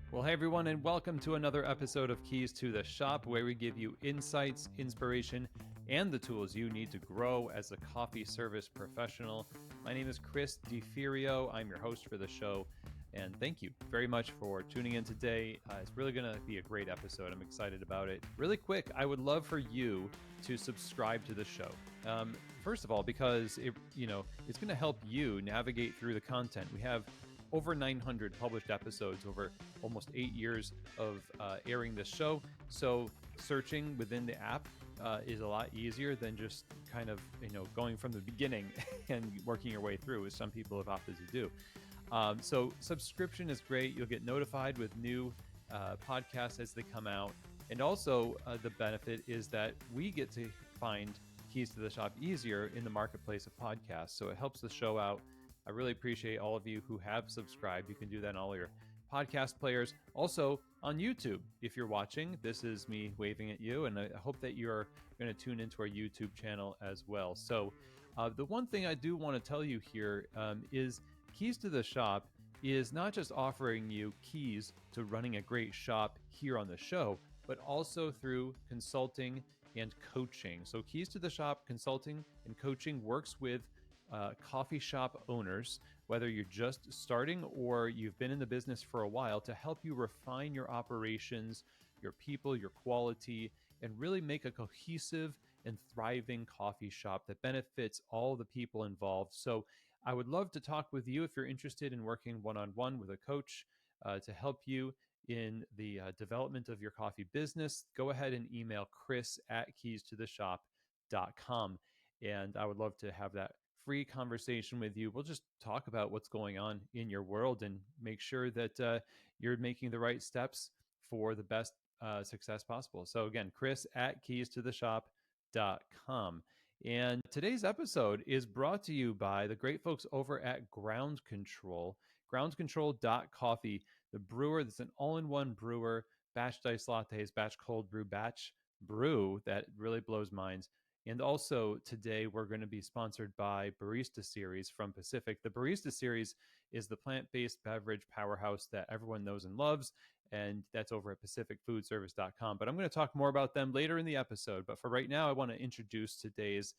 Well, hey everyone, and welcome to another episode of Keys to the Shop, where we give you insights, inspiration, and the tools you need to grow as a coffee service professional. My name is Chris DeFirio. I'm your host for the show, and thank you very much for tuning in today. It's really going to be a great episode. I'm excited about it. Really quick, I would love for you to subscribe to the show. First of all, because it's going to help you navigate through the content. We have over 900 published episodes over almost 8 years of airing this show. So searching within the app is a lot easier than just kind of, going from the beginning and working your way through, as some people have opted to do. So subscription is great. You'll get notified with new podcasts as they come out. And also the benefit is that we get to find Keys to the Shop easier in the marketplace of podcasts. So it helps the show out. I really appreciate all of you who have subscribed. You can do that in all your podcast players. Also on YouTube, if you're watching, this is me waving at you, and I hope that you're going to tune into our YouTube channel as well. So the one thing I do want to tell you here is Keys to the Shop is not just offering you keys to running a great shop here on the show, but also through consulting and coaching. So Keys to the Shop consulting and coaching works with coffee shop owners, whether you're just starting or you've been in the business for a while, to help you refine your operations, your people, your quality, and really make a cohesive and thriving coffee shop that benefits all the people involved. So I would love to talk with you if you're interested in working one-on-one with a coach to help you in the development of your coffee business. Go ahead and email chris@keystotheshop.com. And I would love to have that free conversation with you. We'll just talk about what's going on in your world and make sure that you're making the right steps for the best success possible. So again, chris@keystotheshop.com. And today's episode is brought to you by the great folks over at Ground Control, groundcontrol.coffee, the brewer that's an all-in-one brewer, batch diced lattes, batch cold brew, batch brew that really blows minds. And also today we're going to be sponsored by Barista Series from Pacific. The Barista Series is the plant-based beverage powerhouse that everyone knows and loves, and that's over at pacificfoodservice.com. But I'm going to talk more about them later in the episode. But for right now, I want to introduce today's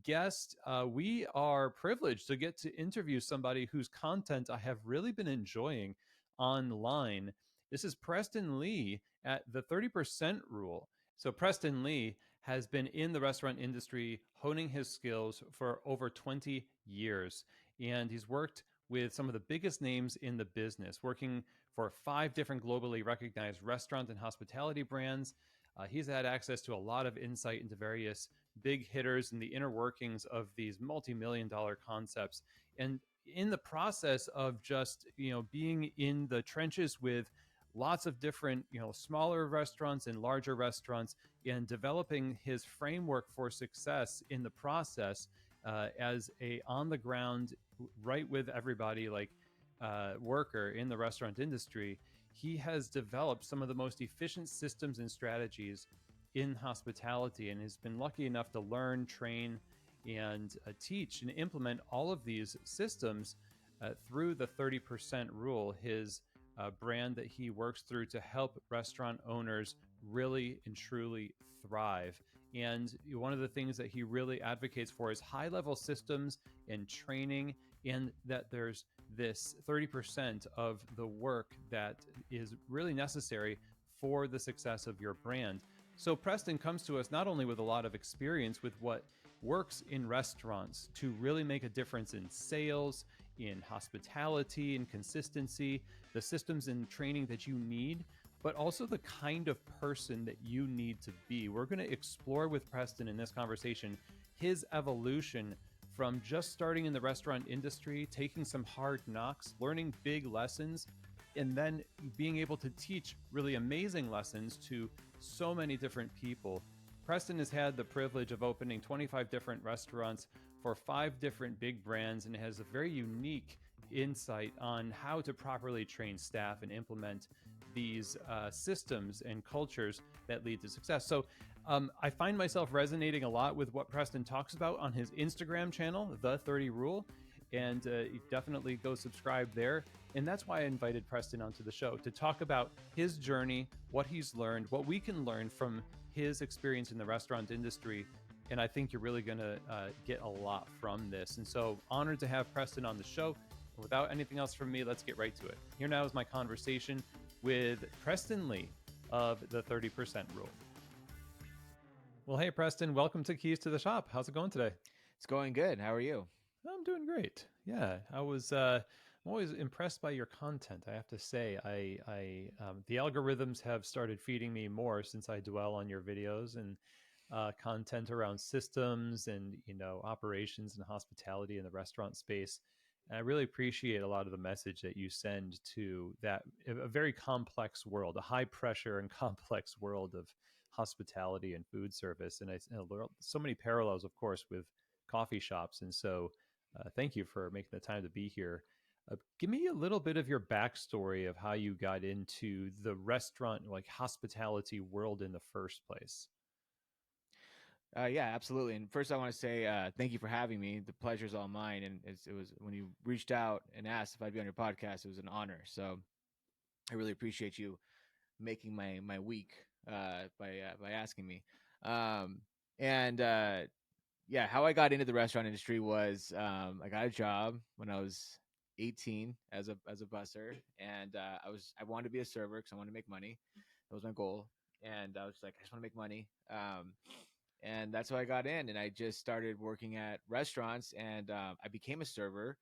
guest. We are privileged to get to interview somebody whose content I have really been enjoying online. This is Preston Lee at the 30% Rule. So Preston Lee has been in the restaurant industry, honing his skills for over 20 years. And he's worked with some of the biggest names in the business, working for 5 different globally recognized restaurant and hospitality brands. He's had access to a lot of insight into various big hitters and the inner workings of these multi-million-dollar concepts. And in the process of just, being in the trenches with lots of different, smaller restaurants and larger restaurants, and developing his framework for success in the process as a on the ground, right with everybody, like worker in the restaurant industry. He has developed some of the most efficient systems and strategies in hospitality, and has been lucky enough to learn, train, and teach and implement all of these systems through the 30% Rule, his brand that he works through to help restaurant owners really and truly thrive. And one of the things that he really advocates for is high-level systems and training, and that there's this 30% of the work that is really necessary for the success of your brand. So Preston comes to us not only with a lot of experience with what works in restaurants to really make a difference in sales, in hospitality, and consistency, the systems and training that you need, but also the kind of person that you need to be. We're going to explore with Preston in this conversation his evolution from just starting in the restaurant industry, taking some hard knocks, learning big lessons, and then being able to teach really amazing lessons to so many different people. Preston has had the privilege of opening 25 different restaurants for 5 different big brands, and has a very unique insight on how to properly train staff and implement these systems and cultures that lead to success. So I find myself resonating a lot with what Preston talks about on his Instagram channel, The 30 Rule, and definitely go subscribe there. And that's why I invited Preston onto the show to talk about his journey, what he's learned, what we can learn from his experience in the restaurant industry. And I think you're really going to get a lot from this. And so, honored to have Preston on the show. Without anything else from me, let's get right to it. Here now is my conversation with Preston Lee of the 30% Rule. Well, hey, Preston, welcome to Keys to the Shop. How's it going today? It's going good. How are you? I'm doing great. Yeah, I'm always impressed by your content. I have to say, the algorithms have started feeding me more since I dwell on your videos and content around systems and operations and hospitality in the restaurant space. And I really appreciate a lot of the message that you send to that a very complex world, a high pressure and complex world of hospitality and food service. And so many parallels, of course, with coffee shops. And so, thank you for making the time to be here. Give me a little bit of your backstory of how you got into the restaurant, like hospitality world in the first place. Yeah, absolutely. And first, I want to say thank you for having me. The pleasure's all mine. And it was when you reached out and asked if I'd be on your podcast, it was an honor. So I really appreciate you making my week by asking me. Um, and yeah, how I got into the restaurant industry was I got a job when I was 18 as a busser, and I wanted to be a server because I wanted to make money. That was my goal, and I was like, I just want to make money. And that's how I got in. And I just started working at restaurants, and I became a server.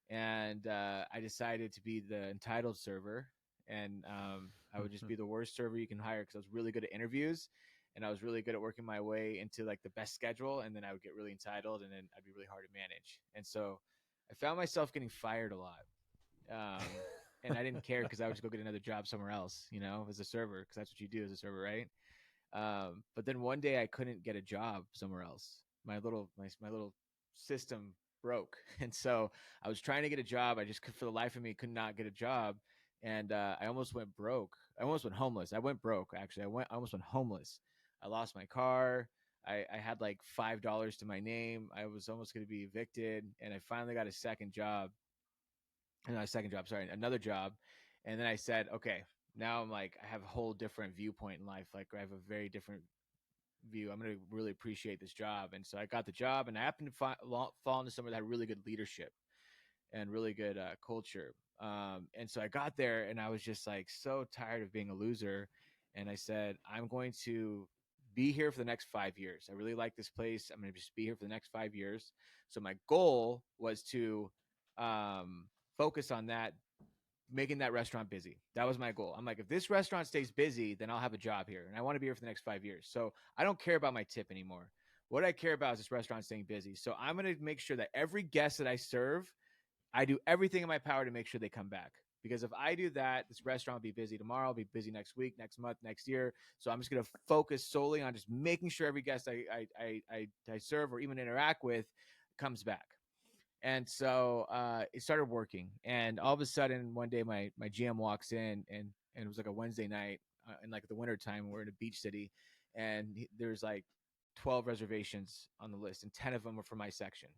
And I decided to be the entitled server, and I would just be the worst server you can hire because I was really good at interviews, and I was really good at working my way into like the best schedule, and then I would get really entitled, and then I'd be really hard to manage. And so I found myself getting fired a lot. Um, and I didn't care because I would just go get another job somewhere else, as a server, because that's what you do as a server, right? But then one day I couldn't get a job somewhere else. My little system broke, and so I was trying to get a job. I just could, for the life of me, could not get a job, and I almost went broke. I almost went homeless. I went broke actually. I almost went homeless. I lost my car. I had like $5 to my name. I was almost going to be evicted, and I finally got a second job. Not a second job, sorry, another job. And then I said, okay, now I'm like, I have a whole different viewpoint in life. Like I have a very different view. I'm going to really appreciate this job. And so I got the job, and I happened to fall into somewhere that had really good leadership and really good culture. And so I got there, and I was just like so tired of being a loser. And I said, I'm going to be here for the next 5 years. I really like this place. I'm going to just be here for the next 5 years. So my goal was to focus on that, making that restaurant busy. That was my goal. I'm like, if this restaurant stays busy, then I'll have a job here, and I want to be here for the next 5 years. So I don't care about my tip anymore. What I care about is this restaurant staying busy. So I'm going to make sure that every guest that I serve, I do everything in my power to make sure they come back. Because if I do that, this restaurant will be busy tomorrow, I'll be busy next week, next month, next year. So I'm just going to focus solely on just making sure every guest I serve or even interact with comes back. And so it started working. And all of a sudden, one day, my GM walks in, and it was like a Wednesday night in like the winter time. We're in a beach city, and there's like 12 reservations on the list, and 10 of them were for my section.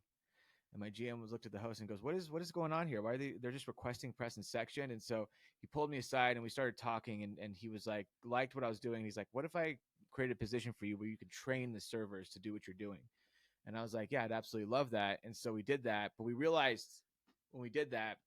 And my GM was looked at the host and goes, what is going on here? Why are they're just requesting Preston's section? And so he pulled me aside, and we started talking, and he was like, liked what I was doing. He's like, what if I created a position for you where you could train the servers to do what you're doing? And I was like, yeah, I'd absolutely love that. And so we did that. But we realized when we did that,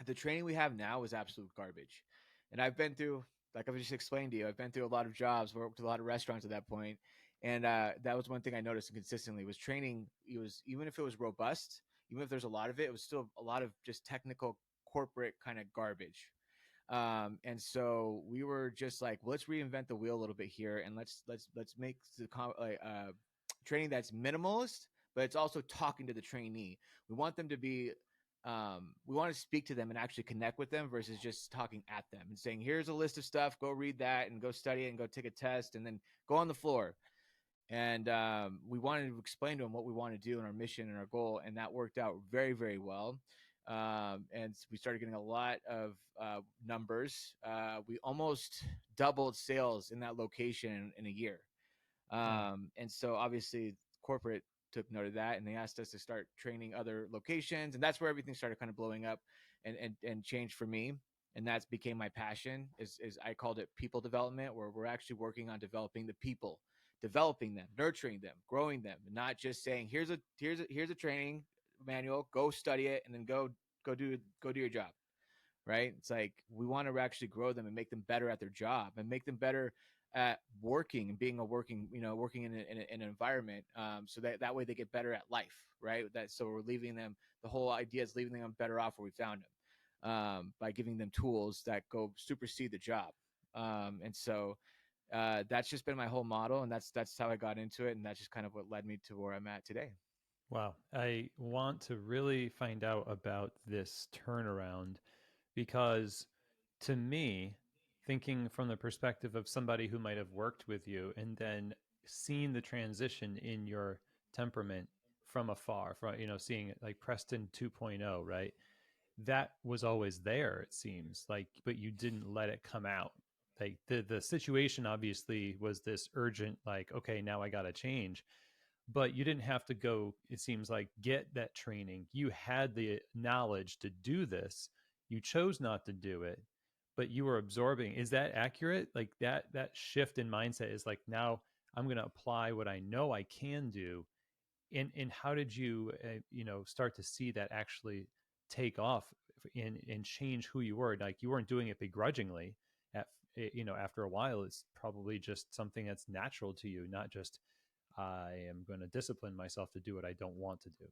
the training we have now is absolute garbage. And I've been through, like I've just explained to you, I've been through a lot of jobs, worked a lot of restaurants at that point. And that was one thing I noticed consistently was training. It was, even if it was robust, even if there's a lot of it, it was still a lot of just technical corporate kind of garbage. And so we were just like, well, let's reinvent the wheel a little bit here, and let's make the training that's minimalist, but it's also talking to the trainee. We want them to be, we want to speak to them and actually connect with them versus just talking at them and saying, here's a list of stuff, go read that and go study it and go take a test and then go on the floor. And we wanted to explain to them what we want to do and our mission and our goal, and that worked out very, very well. And we started getting a lot of numbers. We almost doubled sales in that location in a year. Wow. And so obviously corporate took note of that, and they asked us to start training other locations, and that's where everything started kind of blowing up. and changed for me. And that's became my passion is I called it people development, where we're actually working on developing the people, developing them, nurturing them, growing them, and not just saying here's a training manual, go study it and then go do your job, right? It's like we want to actually grow them and make them better at their job and make them better at working and being a working, working in an environment, so that way they get better at life, right? That so we're leaving them. The whole idea is leaving them better off where we found them, by giving them tools that go supersede the job. And so that's just been my whole model, and that's how I got into it, and that's just kind of what led me to where I'm at today. Wow. I want to really find out about this turnaround because to me, thinking from the perspective of somebody who might have worked with you and then seen the transition in your temperament from afar, from seeing it like Preston 2.0, right? That was always there, it seems like, but you didn't let it come out. Like the situation obviously was this urgent, like, okay, now I gotta change, but you didn't have to go, it seems like, get that training. You had the knowledge to do this. You chose not to do it, but you were absorbing. Is that accurate? Like that shift in mindset is like, now I'm going to apply what I know I can do. And how did you start to see that actually take off and change who you were? Like you weren't doing it begrudgingly. At after a while, it's probably just something that's natural to you, not just I am going to discipline myself to do what I don't want to do.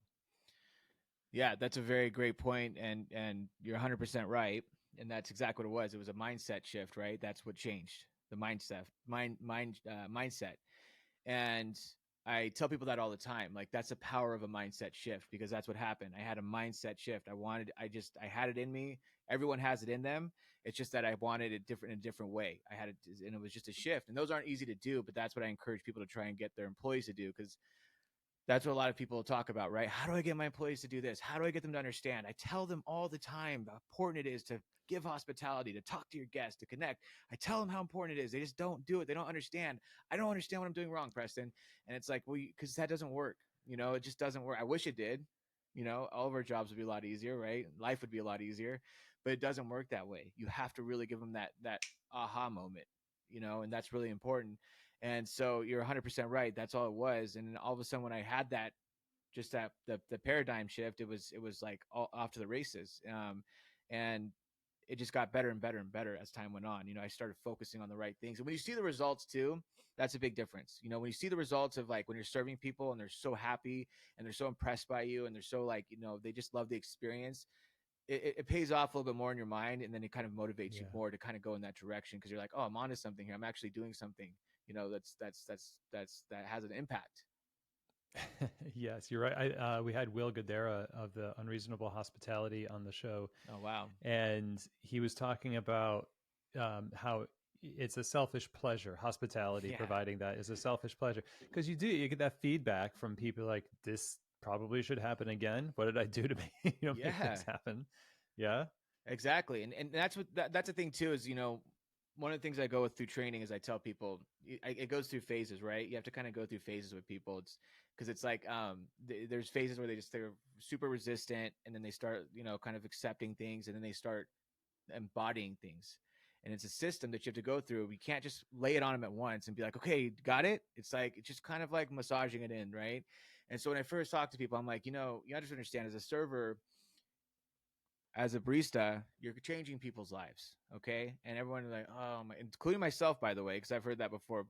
Yeah, that's a very great point, and you're 100% right, and that's exactly what it was. It was a mindset shift, right? That's what changed the mindset. And I tell people that all the time. Like that's the power of a mindset shift, because that's what happened. I had a mindset shift. I had it in me. Everyone has it in them. It's just that I wanted it different in a different way. I had it, and it was just a shift. And those aren't easy to do, but that's what I encourage people to try and get their employees to do, because that's what a lot of people talk about, right? How do I get my employees to do this? How do I get them to understand? I tell them all the time how important it is to give hospitality, to talk to your guests, to connect. I tell them how important it is. They just don't do it. They don't understand. I don't understand what I'm doing wrong, Preston. And it's like, well, because that doesn't work. It just doesn't work. I wish it did. All of our jobs would be a lot easier, right? Life would be a lot easier, but it doesn't work that way. You have to really give them that aha moment, and that's really important. And so you're 100% right. That's all it was. And then all of a sudden, when I had that, just that the paradigm shift, it was like all off to the races. And it just got better and better and better as time went on. I started focusing on the right things. And when you see the results too, that's a big difference. When you see the results of like when you're serving people and they're so happy and they're so impressed by you and they're so like, they just love the experience. It pays off a little bit more in your mind, and then it kind of motivates you Yeah. more to kind of go in that direction, because you're like, oh, I'm onto something here. I'm actually doing something, that has an impact. Yes, you're right. We had Will Gadara of the Unreasonable Hospitality on the show, Oh wow. and he was talking about how it's a selfish pleasure. Hospitality, Yeah. providing that, is a selfish pleasure because you get that feedback from people like, this probably should happen again. What did I do to make Yeah. this happen? Yeah. Exactly. And that's the thing too, is one of the things I go with through training is I tell people it goes through phases, right? You have to kind of go through phases with people. It's because it's like there's phases where they're super resistant, and then they start kind of accepting things, and then they start embodying things. And it's a system that you have to go through. We can't just lay it on them at once and be like, okay, got it. It's like it's just kind of like massaging it in, right? And so when I first talk to people, I'm like, you have to understand, as a server, as a barista, you're changing people's lives, okay? And everyone is like, oh my, including myself, by the way, because I've heard that before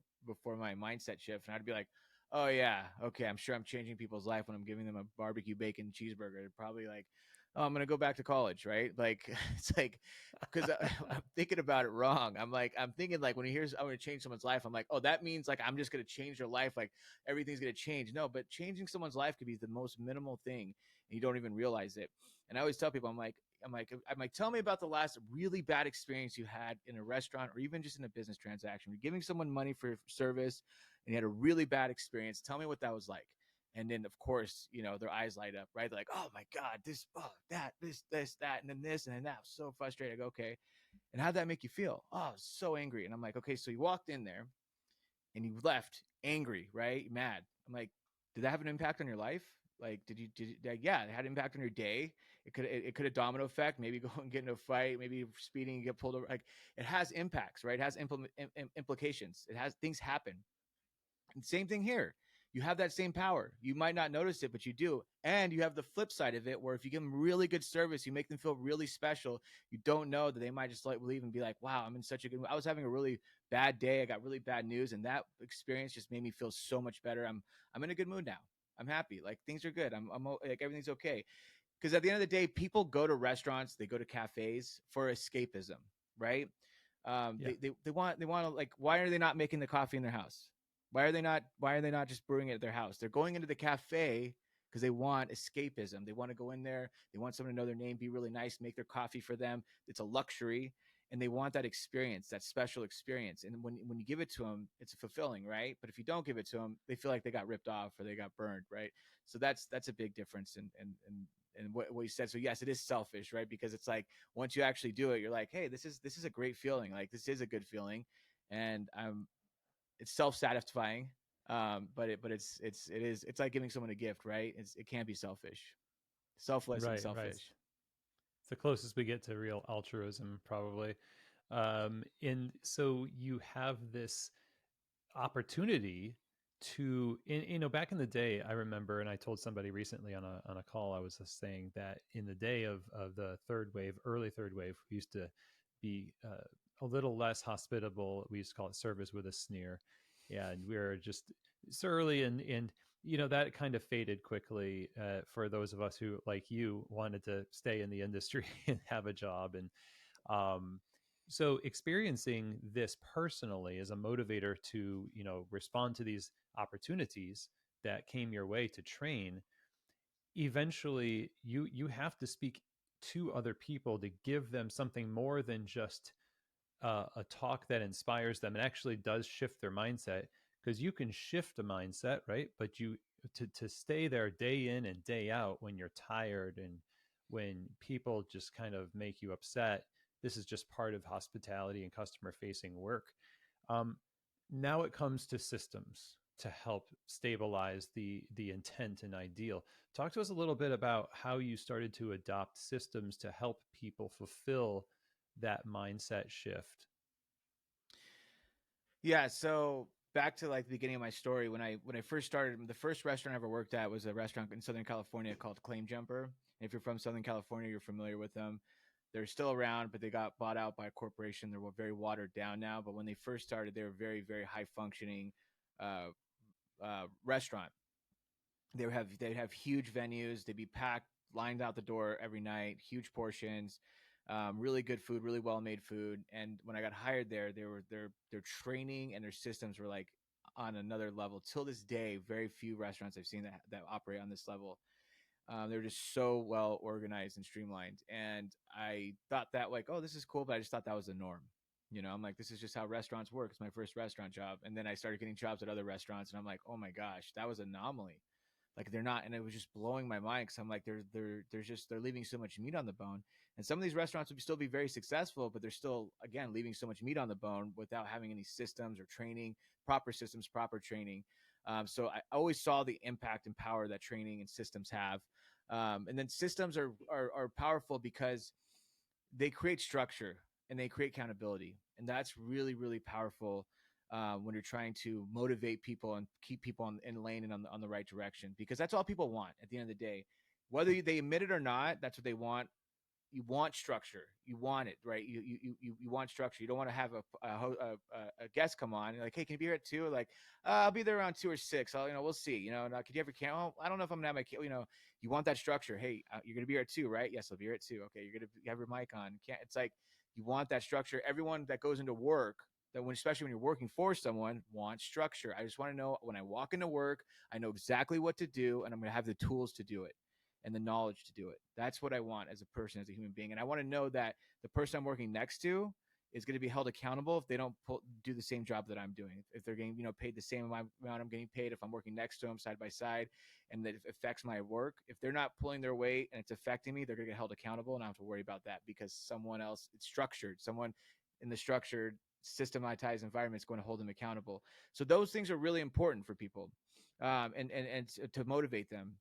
my mindset shift, and I'd be like, oh yeah, okay, I'm sure I'm changing people's life when I'm giving them a barbecue bacon cheeseburger. They're probably like, oh, I'm gonna go back to college, right? Like it's like because I'm thinking about it wrong. I'm thinking like when he hears I'm gonna change someone's life, I'm like, oh, that means like I'm just gonna change their life, like everything's gonna change. No, but changing someone's life could be the most minimal thing, and you don't even realize it. And I always tell people, I'm like, tell me about the last really bad experience you had in a restaurant or even just in a business transaction. You're giving someone money for service and you had a really bad experience. Tell me what that was like. And then, of course, their eyes light up, right? They're like, oh my God, this, oh, that, this, that, and then this, and then that. I was so frustrated. I go, okay. And how'd that make you feel? Oh, I was so angry. And I'm like, okay, so you walked in there and you left angry, right? Mad. I'm like, did that have an impact on your life? Like, yeah, it had impact on your day. It could have domino effect, maybe go and get in a fight, maybe speeding and get pulled over. Like, it has impacts, right? It has implications. It has things happen. And same thing here. You have that same power. You might not notice it, but you do. And you have the flip side of it, where if you give them really good service, you make them feel really special. You don't know that they might just like leave and be like, "Wow, I'm in such a good mood. I was having a really bad day. I got really bad news, and that experience just made me feel so much better. I'm in a good mood now. I'm happy. Like, things are good. Like, everything's okay." Because at the end of the day, people go to restaurants, they go to cafes for escapism, right? Yeah. They want to, like, why are they not making the coffee in their house? Why are they not just brewing it at their house? They're going into the cafe because they want escapism. They want to go in there. They want someone to know their name, be really nice, make their coffee for them. It's a luxury, and they want that experience, that special experience. And when you give it to them, it's fulfilling, right? But if you don't give it to them, they feel like they got ripped off or they got burned, right? So that's a big difference and what you said. So yes, it is selfish, right? Because it's like, once you actually do it, you're like, hey, this is a great feeling. Like, this is a good feeling, and it's self-satisfying. It's like giving someone a gift, right? It can't be selfish, selfless and Right. selfish. It's the closest we get to real altruism, probably. And so you have this opportunity to, back in the day, I remember, and I told somebody recently on a call, I was just saying that in the day of the third wave, early third wave, we used to be a little less hospitable. We used to call it service with a sneer. And we were just surly, and that kind of faded quickly for those of us who, like you, wanted to stay in the industry and have a job. And um, so experiencing this personally as a motivator to respond to these opportunities that came your way to train, eventually you have to speak to other people to give them something more than just a talk that inspires them and actually does shift their mindset, because you can shift a mindset, right? But to stay there day in and day out when you're tired and when people just kind of make you upset, this is just part of hospitality and customer facing work. um, Now it comes to systems to help stabilize the intent and ideal. Talk to us a little bit about how you started to adopt systems to help people fulfill that mindset shift. Yeah. So back to like the beginning of my story, when I first started, the first restaurant I ever worked at was a restaurant in Southern California called Claim Jumper. And if you're from Southern California, you're familiar with them. They're still around, but they got bought out by a corporation. They're very watered down now. But when they first started, they were very, very high functioning uh, restaurant. They'd have huge venues. They'd be packed, lined out the door every night, huge portions, really good food, really well made food. And when I got hired there, their training and their systems were like on another level. Till this day, very few restaurants I've seen that operate on this level. They're just so well organized and streamlined. And I thought that, like, oh, this is cool, but I just thought that was the norm. I'm like, this is just how restaurants work. It's my first restaurant job. And then I started getting jobs at other restaurants, and I'm like, oh my gosh, that was an anomaly. Like, they're not, and it was just blowing my mind, because I'm like, they're leaving so much meat on the bone. And some of these restaurants would still be very successful, but they're still, again, leaving so much meat on the bone without having any systems or training, proper systems, proper training. So I always saw the impact and power that training and systems have. And then systems are powerful because they create structure and they create accountability, and that's really, really powerful when you're trying to motivate people and keep people in lane and on the right direction, because that's all people want at the end of the day, whether they admit it or not. That's what they want. You want structure. You want it, right? You want structure. You don't want to have a guest come on and like, hey, can you be here at 2? Like, I'll be there around 2 or 6. We'll see. Could you ever can? Oh, I don't know if I'm gonna have my kid. You want that structure. Hey, you're gonna be here at 2, right? Yes, I'll be here at 2. Okay, you're gonna have your mic on. Can't. It's like, you want that structure. Everyone that goes into work, especially when you're working for someone, wants structure. I just want to know, when I walk into work, I know exactly what to do, and I'm gonna have the tools to do it and the knowledge to do it. That's what I want as a person, as a human being. And I want to know that the person I'm working next to is going to be held accountable if they don't do the same job that I'm doing. If they're getting, paid the same amount I'm getting paid, if I'm working next to them side by side, and that it affects my work. If they're not pulling their weight and it's affecting me, they're going to get held accountable, and I don't have to worry about that, because someone else, it's structured. Someone in the structured, systematized environment is going to hold them accountable. So those things are really important for people, and to motivate them.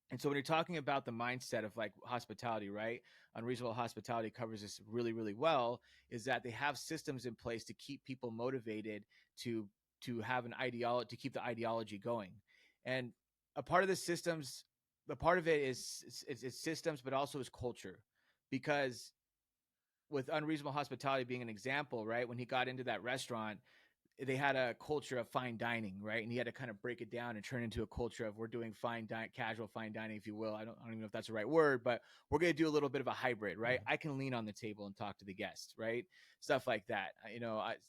And so when you're talking about the mindset of like hospitality, right? Unreasonable hospitality covers this really, really well, is that they have systems in place to keep people motivated to have an ideology, to keep the ideology going. And a part of the systems, the part of it is systems, but also is culture. Because with unreasonable hospitality being an example, right? When he got into that restaurant, they had a culture of fine dining, right? And he had to kind of break it down and turn into a culture of we're doing casual fine dining, if you will. I don't even know if that's the right word, but we're going to do a little bit of a hybrid, right? Yeah. I can lean on the table and talk to the guests, right? Stuff like that.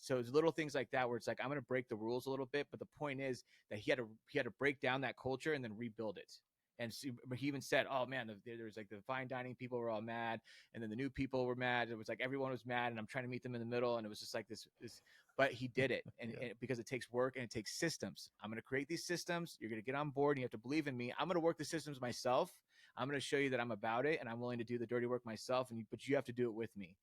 So it's little things like that where it's like I'm going to break the rules a little bit, but the point is that he had to break down that culture and then rebuild it. And so, he even said, "Oh man, there was like the fine dining people were all mad, and then the new people were mad. It was like everyone was mad, and I'm trying to meet them in the middle, and it was just like this but he did it, Yeah. and because it takes work and it takes systems. I'm going to create these systems. You're going to get on board and you have to believe in me. I'm going to work the systems myself. I'm going to show you that I'm about it and I'm willing to do the dirty work myself, but you have to do it with me.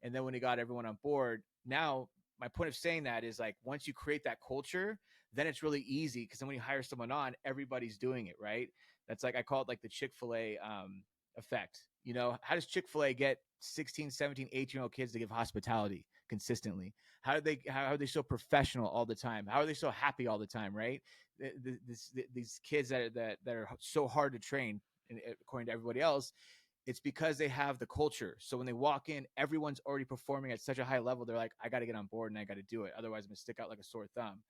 And then when he got everyone on board, now my point of saying that is like once you create that culture, then it's really easy because then when you hire someone on, everybody's doing it, right? That's like I call it like the Chick-fil-A effect. How does Chick-fil-A get 16, 17, 18-year-old kids to give hospitality consistently? How are they so professional all the time? How are they so happy all the time, right? These kids that are so hard to train, and according to everybody else, it's because they have the culture. So when they walk in, everyone's already performing at such a high level. They're like, I got to get on board and I got to do it. Otherwise, I'm gonna stick out like a sore thumb.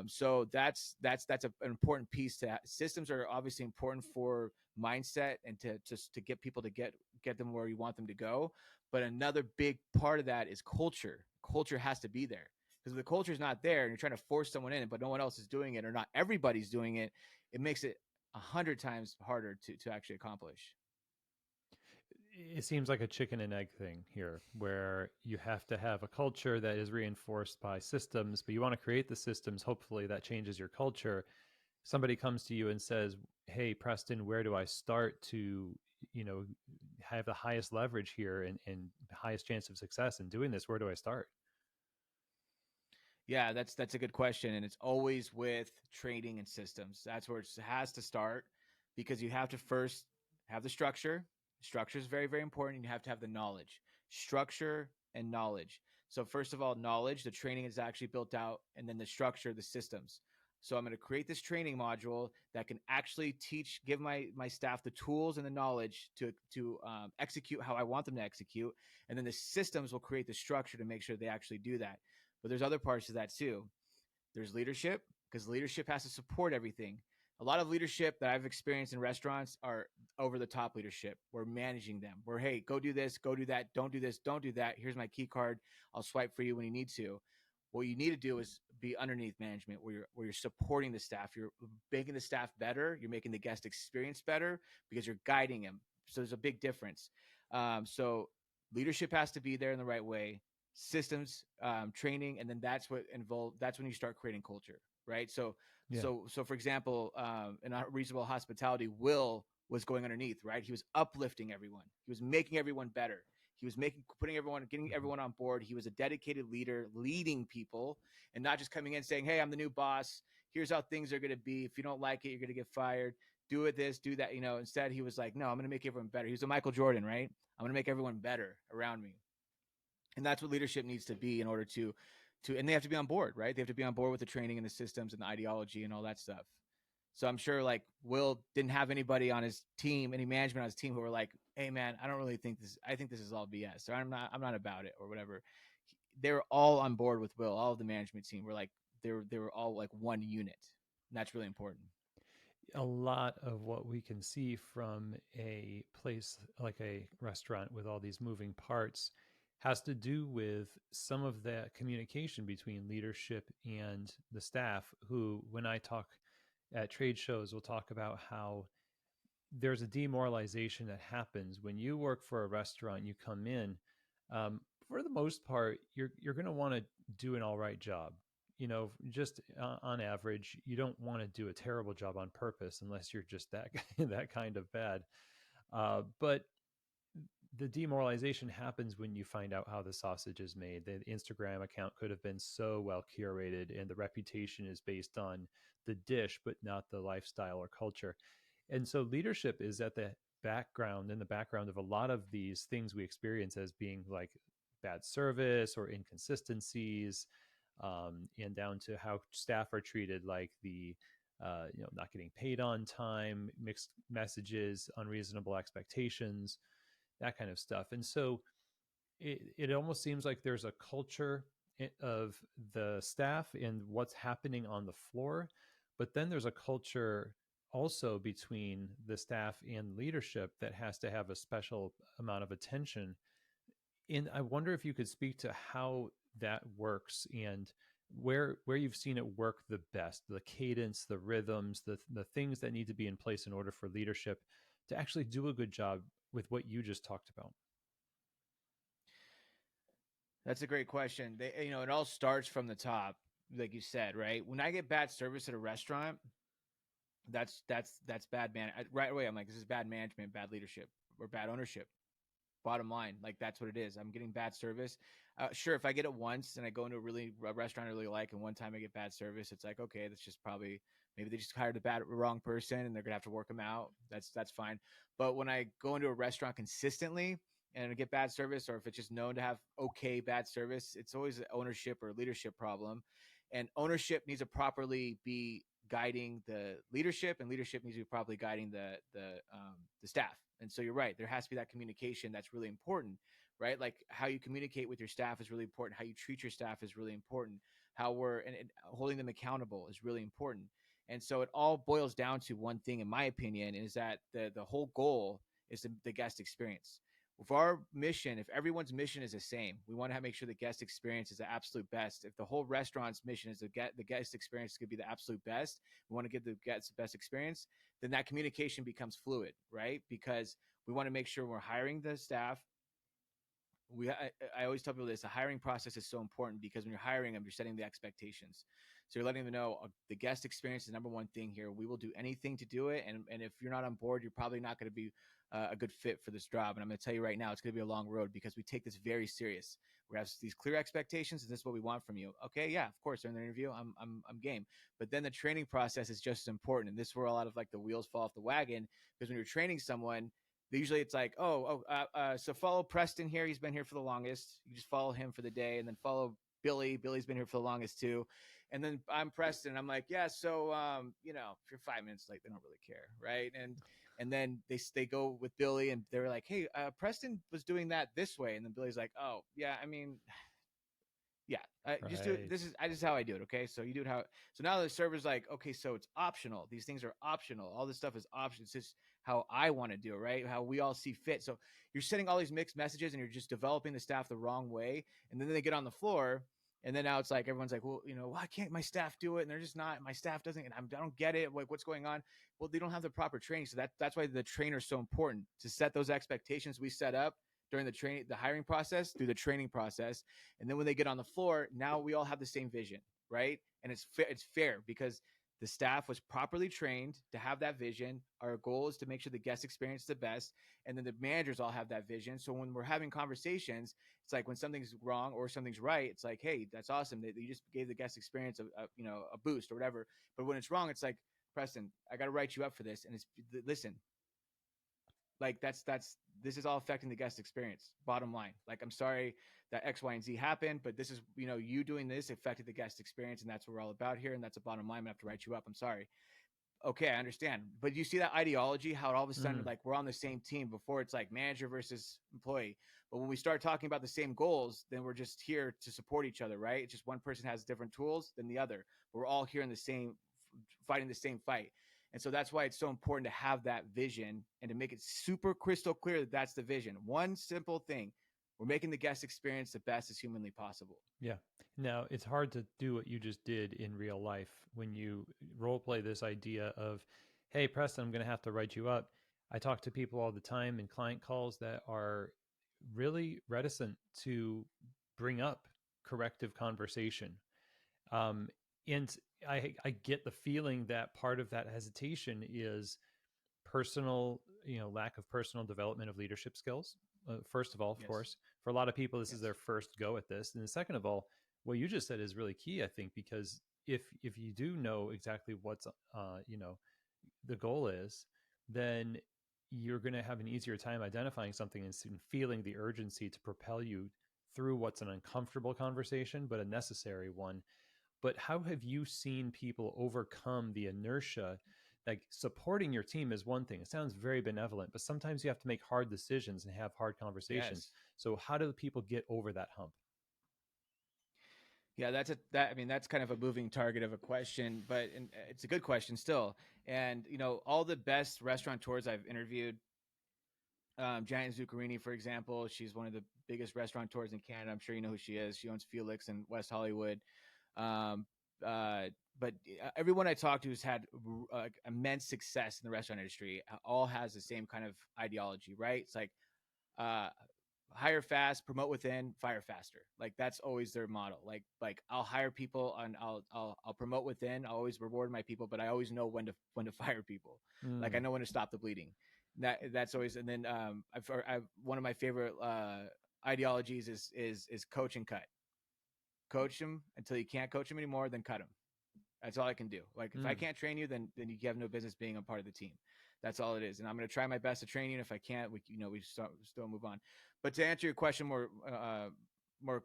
So that's an important piece to that. Systems are obviously important for mindset and to just to get people to get them where you want them to go. But another big part of that is culture. Culture has to be there because if the culture is not there and you're trying to force someone in, but no one else is doing it or not everybody's doing it, it makes it 100 times harder to actually accomplish. It seems like a chicken and egg thing here, where you have to have a culture that is reinforced by systems, but you want to create the systems. Hopefully, that changes your culture. Somebody comes to you and says, "Hey, Preston, where do I start to, you know, have the highest leverage here and the highest chance of success in doing this? Where do I start?" Yeah, that's a good question, and it's always with training and systems. That's where it has to start because you have to first have the structure. Structure is very, very important. You have to have the knowledge, structure, and knowledge. So first of all, knowledge. The training is actually built out, and then the structure, the systems. So I'm going to create this training module that can actually give my staff the tools and the knowledge to execute how I want them to execute, and then the systems will create the structure to make sure they actually do that. But there's other parts to that too. There's leadership because leadership has to support everything. A lot of leadership that I've experienced in restaurants are over the top leadership. We're managing them. We're, hey, go do this, go do that, don't do this, don't do that. Here's my key card. I'll swipe for you when you need to. What you need to do is be underneath management where you're supporting the staff. You're making the staff better. You're making the guest experience better because you're guiding them. So there's a big difference. So leadership has to be there in the right way, systems, training, and then that's when you start creating culture, right? So Yeah. so so for example, in reasonable hospitality, Will was going underneath, right? He was uplifting everyone. He was making everyone better. He was getting Mhm. everyone on board. He was a dedicated leader, leading people, and not just coming in saying, "Hey, I'm the new boss. Here's how things are going to be. If you don't like it, you're going to get fired. Do it this, do that." Instead, he was like, "No, I'm going to make everyone better." He was a Michael Jordan, right? I'm going to make everyone better around me. And that's what leadership needs to be in order and they have to be on board, right? They have to be on board with the training and the systems and the ideology and all that stuff. So I'm sure like Will didn't have anybody on his team, any management on his team who were like, "Hey man, I don't really think this, I think this is all BS, or I'm not about it," or whatever. They were all on board with Will. All of the management team were like, they were all like one unit. And that's really important. A lot of what we can see from a place like a restaurant with all these moving parts has to do with some of that communication between leadership and the staff, who, when I talk at trade shows, will talk about how there's a demoralization that happens when you work for a restaurant. You come in, for the most part, you're going to want to do an all right job. Just on average, you don't want to do a terrible job on purpose unless you're just that that kind of bad. But the demoralization happens when you find out how the sausage is made. The Instagram account could have been so well curated, and the reputation is based on the dish, but not the lifestyle or culture. And so leadership is at the background, in the background of a lot of these things we experience as being like bad service or inconsistencies, and down to how staff are treated, like the not getting paid on time, mixed messages, unreasonable expectations, that kind of stuff. And so it almost seems like there's a culture of the staff and what's happening on the floor, but then there's a culture also between the staff and leadership that has to have a special amount of attention. And I wonder if you could speak to how that works and where you've seen it work the best, the cadence, the rhythms, the things that need to be in place in order for leadership to actually do a good job with what you just talked about. That's a great question. It all starts from the top, like you said, right? When I get bad service at a restaurant, that's bad man. Right away, I'm like, this is bad management, bad leadership, or bad ownership. Bottom line, like that's what it is. I'm getting bad service. Sure, if I get it once and I go into a restaurant I really like, and one time I get bad service, it's like, okay, that's just probably, maybe they just hired wrong person and they're gonna have to work them out. That's fine. But when I go into a restaurant consistently and I get bad service, or if it's just known to have okay bad service, it's always an ownership or leadership problem. And ownership needs to properly be guiding the leadership, and leadership needs to be properly guiding the staff. And so you're right, there has to be that communication that's really important, right? Like how you communicate with your staff is really important. How you treat your staff is really important. How and holding them accountable is really important. And so it all boils down to one thing, in my opinion, is that the whole goal is the guest experience. If our mission, if everyone's mission is the same, we want to make sure the guest experience is the absolute best. If the whole restaurant's mission is to get the guest experience to be the absolute best, we want to give the guests the best experience, then that communication becomes fluid, right? Because we want to make sure we're hiring the staff. I always tell people this: the hiring process is so important, because when you're hiring them, you're setting the expectations. So you're letting them know the guest experience is the number one thing here. We will do anything to do it, and if you're not on board, you're probably not going to be a good fit for this job. And I'm going to tell you right now, it's going to be a long road, because we take this very serious. We have these clear expectations, and this is what we want from you. Okay, yeah, of course, during the interview, I'm game. But then the training process is just as important, and this is where a lot of like the wheels fall off the wagon, because when you're training someone, usually it's like, so follow Preston here. He's been here for the longest. You just follow him for the day, and then follow Billy. Billy's been here for the longest too. And then I'm Preston. I'm like, yeah, so if you're 5 minutes late, they don't really care, right? And then they go with Billy, and they're like, hey, Preston was doing that this way, and then Billy's like, oh yeah, I mean, yeah, just do it. Right. This is how I do it. Okay, so you do it how. So now the server's like, okay, so it's optional. These things are optional. All this stuff is optional. It's just how I want to do it, right? How we all see fit. So you're sending all these mixed messages, and you're just developing the staff the wrong way. And then they get on the floor, and then now it's like everyone's like, well, why can't my staff do it? And they're just not. My staff doesn't, and I don't get it. Like, what's going on? Well, they don't have the proper training. So that's why the trainer is so important, to set those expectations we set up during the hiring process, through the training process. And then when they get on the floor, now we all have the same vision, right? And it's fair, because the staff was properly trained to have that vision. Our goal is to make sure the guest experience is the best. And then the managers all have that vision. So when we're having conversations, it's like when something's wrong or something's right, it's like, hey, that's awesome that you just gave the guest experience a boost or whatever. But when it's wrong, it's like, Preston, I got to write you up for this. And listen, like this is all affecting the guest experience. Bottom line, like, I'm sorry that X, Y, and Z happened, but this is, you doing this affected the guest experience, and that's what we're all about here. And that's a bottom line. I'm gonna have to write you up. I'm sorry. Okay, I understand. But you see that ideology, how all of a sudden, like, we're on the same team. Before, it's like manager versus employee. But when we start talking about the same goals, then we're just here to support each other, right? It's just one person has different tools than the other. But we're all here in the same, fighting the same fight. And so that's why it's so important to have that vision and to make it super crystal clear that that's the vision. One simple thing: we're making the guest experience the best as humanly possible. Yeah. Now, it's hard to do what you just did in real life when you role play this idea of, hey, Preston, I'm going to have to write you up. I talk to people all the time in client calls that are really reticent to bring up corrective conversation. And I get the feeling that part of that hesitation is personal, lack of personal development of leadership skills. First of all, of Yes. course, for a lot of people, this is Yes. their first go at this. And second of all, what you just said is really key, I think, because if you do know exactly what's the goal is, then you're going to have an easier time identifying something and feeling the urgency to propel you through what's an uncomfortable conversation, but a necessary one. But how have you seen people overcome the inertia? Like, supporting your team is one thing. It sounds very benevolent, but sometimes you have to make hard decisions and have hard conversations. Yes. So how do people get over that hump? Yeah, I mean, that's kind of a moving target of a question, but it's a good question still. And all the best restaurateurs I've interviewed, Janet Zuccarini, for example, she's one of the biggest restaurateurs in Canada. I'm sure you know who she is. She owns Felix in West Hollywood. Um, uh, but everyone I talked to who's had immense success in the restaurant industry all has the same kind of ideology, right? It's like uh, hire fast, promote within, fire faster. Like that's always their model. Like I'll hire people and I'll promote within. I'll always reward my people, but I always know when to fire people. Like I Mm. know when to stop the bleeding. That's always. And then I've one of my favorite ideologies is coach and cut. Coach them until you can't coach them anymore, then cut them. That's all I can do. Like if I Mm. can't train you, then you have no business being a part of the team. That's all it is. And I'm going to try my best to train you. And if I can't, we still move on. But to answer your question more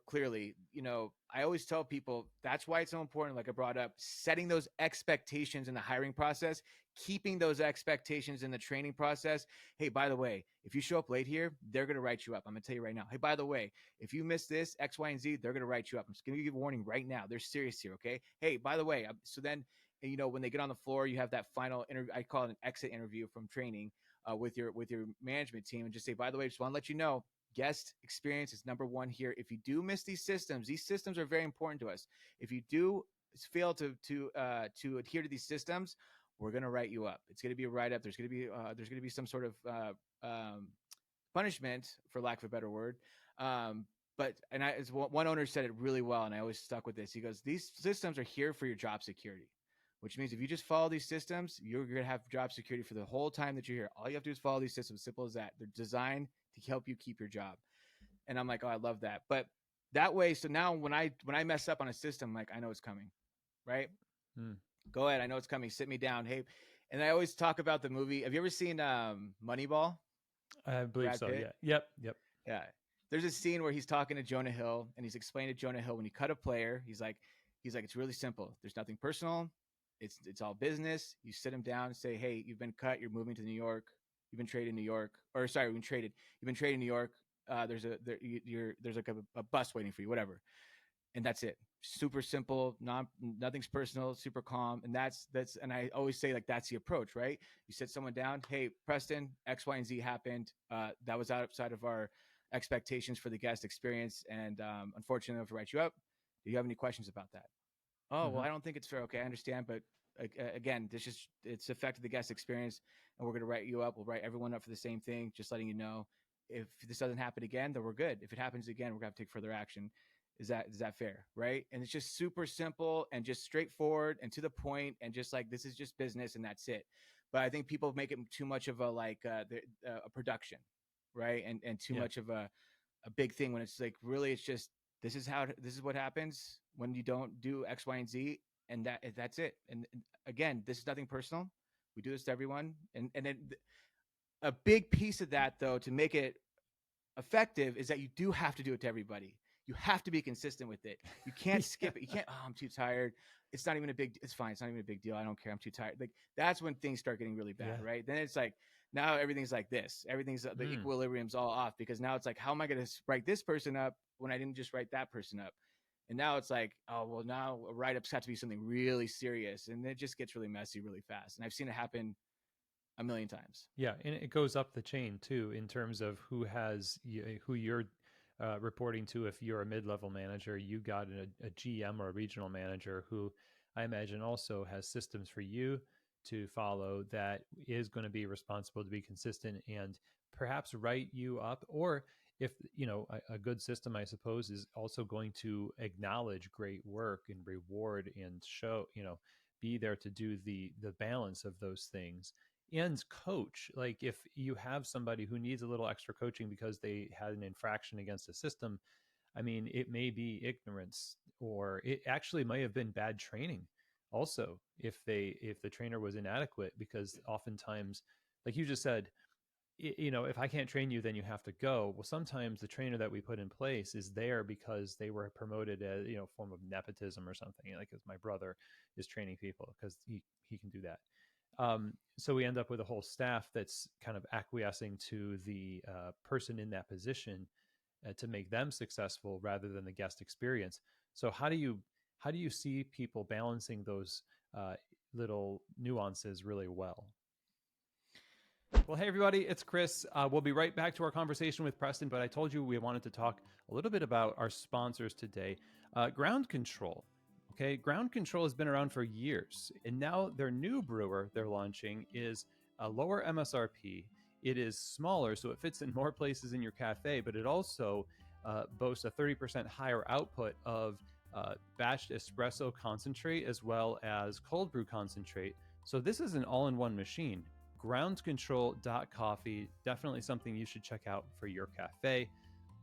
clearly, I always tell people that's why it's so important. Like I brought up, setting those expectations in the hiring process, keeping those expectations in the training process. Hey, by the way, if you show up late here, they're going to write you up. I'm going to tell you right now. Hey, by the way, if you miss this X, Y, and Z, they're going to write you up. I'm just going to give you a warning right now. They're serious here. Okay. Hey, by the way, so then, when they get on the floor, you have that final interview. I call it an exit interview from training with your management team, and just say, by the way, just want to let you know, guest experience is number one here. If you do miss these systems are very important to us. If you do fail to adhere to these systems, we're going to write you up. It's going to be a write up. There's going to be some sort of punishment, for lack of a better word. But as one owner said it really well, and I always stuck with this. He goes, "These systems are here for your job security." Which means if you just follow these systems, you're going to have job security for the whole time that you're here. All you have to do is follow these systems. Simple as that. They're designed to help you keep your job. And I'm like, oh, I love that. But that way, so now when I mess up on a system, like I know it's coming, right? Mm. Go ahead, I know it's coming. Sit me down, hey. And I always talk about the movie. Have you ever seen Moneyball? I believe Brad so. Pitt. Yeah. Yep. Yep. Yeah. There's a scene where he's talking to Jonah Hill, and he's explaining to Jonah Hill when you cut a player, he's like, it's really simple. There's nothing personal. It's all business. You sit him down and say, hey, you've been cut. You're moving to New York. You've been traded in New York. Or sorry, you've been traded. You've been traded in New York. There's like a bus waiting for you, whatever. And that's it. Super simple. Nothing's personal. Super calm. And that's. And I always say like that's the approach, right? You sit someone down. Hey, Preston, X, Y, and Z happened. That was outside of our expectations for the guest experience, and unfortunately, I have to write you up. Do you have any questions about that? Oh, well, Mm-hmm. I don't think it's fair. Okay, I understand, but again, it's affected the guest experience, and we're going to write you up. We'll write everyone up for the same thing, just letting you know. If this doesn't happen again, then we're good. If it happens again, we're going to have to take further action. Is that fair, right? And it's just super simple and just straightforward and to the point, and just like this is just business and that's it. But I think people make it too much of a production, right? And too Yeah. much of a big thing when it's like really it's just this is what happens when you don't do X, Y, and Z, and that's it. And again, this is nothing personal. We do this to everyone, and then a big piece of that though to make it effective is that you do have to do it to everybody. You have to be consistent with it. You can't Yeah. skip it. You can't. Oh, I'm too tired. It's not even a big. It's fine. It's not even a big deal. I don't care. I'm too tired. Like that's when things start getting really bad, Yeah. right? Then it's like now everything's like this. Everything's the Mm. equilibrium's all off because now it's like, how am I going to write this person up when I didn't just write that person up? And now it's like, oh well, now write-ups have to be something really serious, and it just gets really messy really fast. And I've seen it happen a million times. Yeah, and it goes up the chain too in terms of who you're reporting to. If you're a mid-level manager, you got a GM or a regional manager who I imagine also has systems for you to follow that is going to be responsible to be consistent and perhaps write you up. Or if a good system, I suppose, is also going to acknowledge great work and reward and show, be there to do the balance of those things and coach. Like if you have somebody who needs a little extra coaching because they had an infraction against a system, I mean, it may be ignorance, or it actually might have been bad training also, if the trainer was inadequate, because oftentimes like you just said, if I can't train you, then you have to go. Well, sometimes the trainer that we put in place is there because they were promoted as, form of nepotism or something. Like, as my brother is training people because he can do that. So we end up with a whole staff that's kind of acquiescing to the person in that position to make them successful rather than the guest experience. So how do you see people balancing those uh, little nuances really well? Well, hey, everybody, it's Chris. We'll be right back to our conversation with Preston, but I told you we wanted to talk a little bit about our sponsors today. Ground Control. Okay, Ground Control has been around for years, and now their new brewer they're launching is a lower MSRP. It is smaller, so it fits in more places in your cafe, but it also boasts a 30% higher output of batched espresso concentrate as well as cold brew concentrate. So this is an all-in-one machine. Groundcontrol.coffee, definitely something you should check out for your cafe.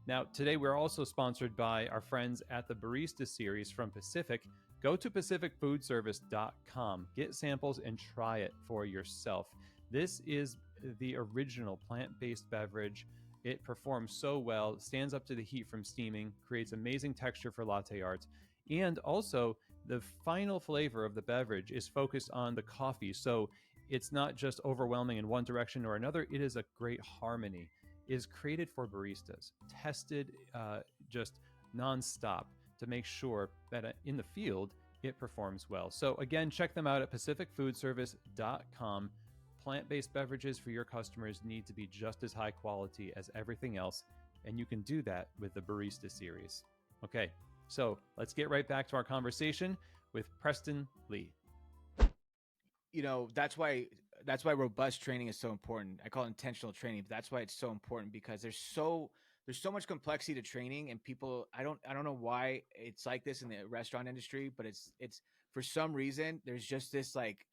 Now, today we're also sponsored by our friends at the Barista Series from Pacific. Go to pacificfoodservice.com, get samples, and try it for yourself. This is the original plant-based beverage. It performs so well, stands up to the heat from steaming, creates amazing texture for latte art, and also the final flavor of the beverage is focused on the coffee. So it's not just overwhelming in one direction or another. It is a great harmony. It is created for baristas, tested just nonstop to make sure that in the field it performs well. So again, check them out at pacificfoodservice.com. Plant-based beverages for your customers need to be just as high quality as everything else, and you can do that with the Barista Series. Okay, so let's get right back to our conversation with Preston Lee. That's why robust training is so important. I call it intentional training, but that's why it's so important because there's so much complexity to training, and people I don't know why it's like this in the restaurant industry, but it's for some reason there's just this like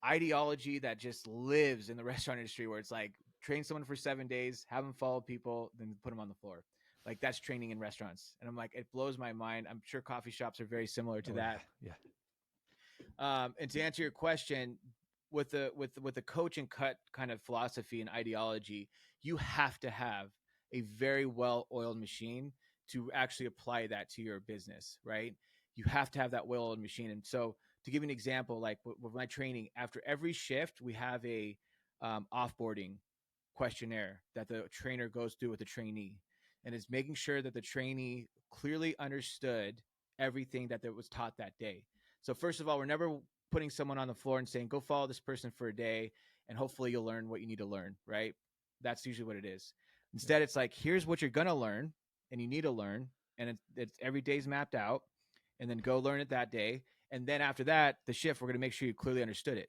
ideology that just lives in the restaurant industry where it's like train someone for 7 days, have them follow people, then put them on the floor. Like that's training in restaurants, and I'm like, it blows my mind. I'm sure coffee shops are very similar to that. Yeah. And to answer your question, with the coach and cut kind of philosophy and ideology, you have to have a very well-oiled machine to actually apply that to your business, right? You have to have that well-oiled machine. And so, to give you an example, like with my training, after every shift, we have a offboarding questionnaire that the trainer goes through with the trainee, and is making sure that the trainee clearly understood everything that was taught that day. So first of all, we're never putting someone on the floor and saying, go follow this person for a day and hopefully you'll learn what you need to learn, right? That's usually what it is. Instead, it's like, here's what you're going to learn and you need to learn. And it's every day's mapped out, and then go learn it that day. And then after that, the shift, we're going to make sure you clearly understood it.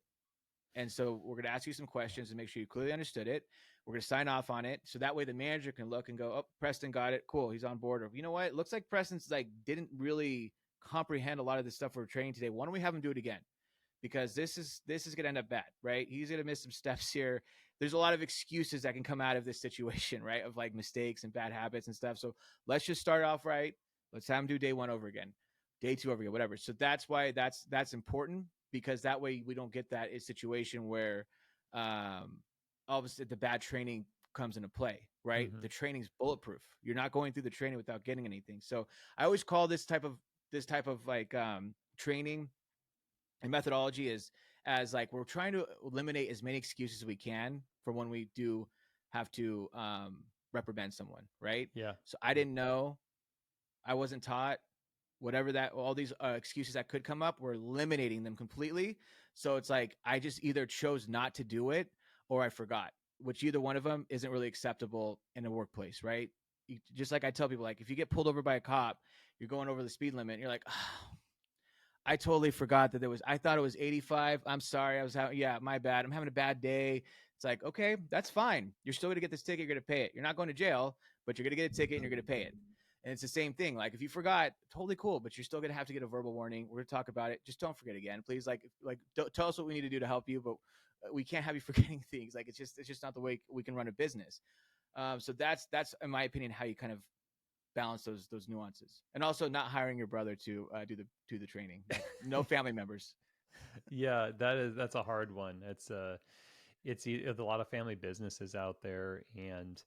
And so we're going to ask you some questions and make sure you clearly understood it. We're going to sign off on it. So that way the manager can look and go, oh, Preston got it. Cool. He's on board. Or, you know what? It looks like Preston's like didn't really comprehend a lot of the stuff we're training today. Why don't we have him do it again? Because this is going to end up bad, right? He's going to miss some steps here. There's a lot of excuses that can come out of this situation, right? Of like mistakes and bad habits and stuff. So let's just start off right. Let's have him do day one over again, day two over again, whatever. So that's why that's important, because that way we don't get that situation where obviously the bad training comes into play, right? Mm-hmm. The training's bulletproof. You're not going through the training without getting anything. So I always call this type of like training and methodology is as like we're trying to eliminate as many excuses as we can for when we do have to reprimand someone, right? Yeah. So I didn't know, I wasn't taught, whatever that, all these excuses that could come up, we're eliminating them completely. So it's like I just either chose not to do it or I forgot, which either one of them isn't really acceptable in a workplace, right? Just like I tell people, like if you get pulled over by a cop, you're going over the speed limit, and you're like, oh, I totally forgot that I thought it was 85. I'm sorry. Yeah, my bad. I'm having a bad day. It's like, okay, that's fine. You're still going to get this ticket. You're going to pay it. You're not going to jail, but you're going to get a ticket and you're going to pay it. And it's the same thing. Like if you forgot, totally cool, but you're still going to have to get a verbal warning. We're going to talk about it. Just don't forget again, please. Like tell us what we need to do to help you, but we can't have you forgetting things. Like it's just not the way we can run a business. So that's in my opinion how you kind of balance those nuances, and also not hiring your brother to do the training. No family members. Yeah, that's a hard one. It's a lot of family businesses out there, and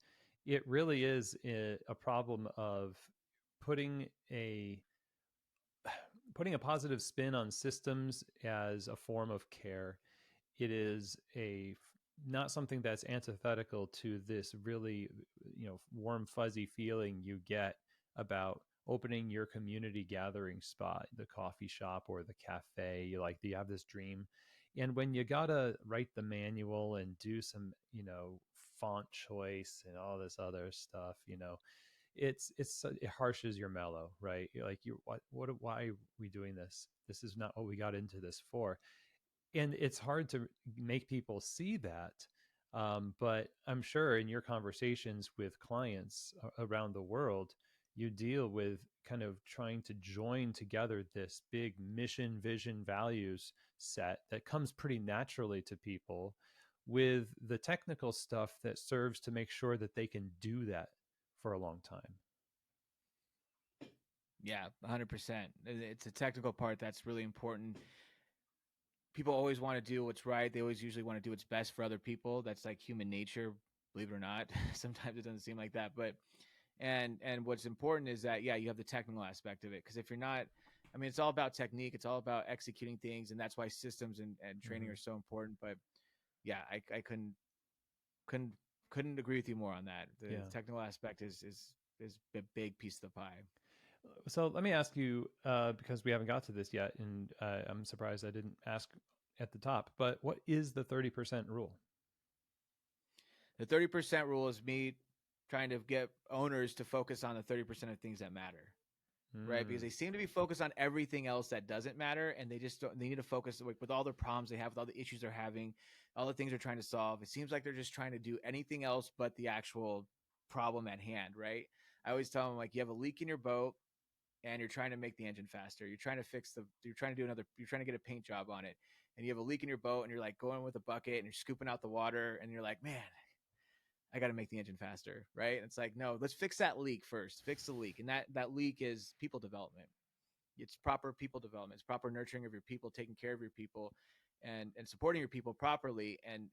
it really is a problem of putting a putting a positive spin on systems as a form of care. It is not something that's antithetical to this really, warm fuzzy feeling you get about opening your community gathering spot, the coffee shop or the cafe. You have this dream, and when you gotta write the manual and do some, font choice and all this other stuff, it harshes your mellow, right? You're like, why are we doing this? This is not what we got into this for. And it's hard to make people see that. But I'm sure in your conversations with clients around the world, you deal with kind of trying to join together this big mission, vision, values set that comes pretty naturally to people, with the technical stuff that serves to make sure that they can do that for a long time. Yeah, 100%. It's a technical part that's really important. People always want to do what's right. They always usually want to do what's best for other people. That's like human nature, believe it or not. Sometimes it doesn't seem like that, but and what's important is that, yeah, you have the technical aspect of it, because if you're not, I mean, it's all about technique, it's all about executing things, and that's why systems and training Mm-hmm. are so important. But yeah, I couldn't couldn't agree with you more on that. The Yeah. technical aspect is a big piece of the pie. So let me ask you, because we haven't got to this yet, and I'm surprised I didn't ask at the top, but what is the 30% rule? The 30% rule is me trying to get owners to focus on the 30% of things that matter, right? Because Mm, they seem to be focused on everything else that doesn't matter, and they just don't, they need to focus, like, with all the problems they have, with all the issues they're having, all the things they're trying to solve. It seems like they're just trying to do anything else but the actual problem at hand, right? I always tell them, like, you have a leak in your boat and you're trying to make the engine faster. You're trying to do another, you're trying to get a paint job on it, and you have a leak in your boat, and you're like going with a bucket and you're scooping out the water, and you're like, man, I got to make the engine faster, right? And it's like, no, let's fix that leak first. Fix the leak, and that leak is people development. It's proper people development. It's proper nurturing of your people, taking care of your people, and supporting your people properly. And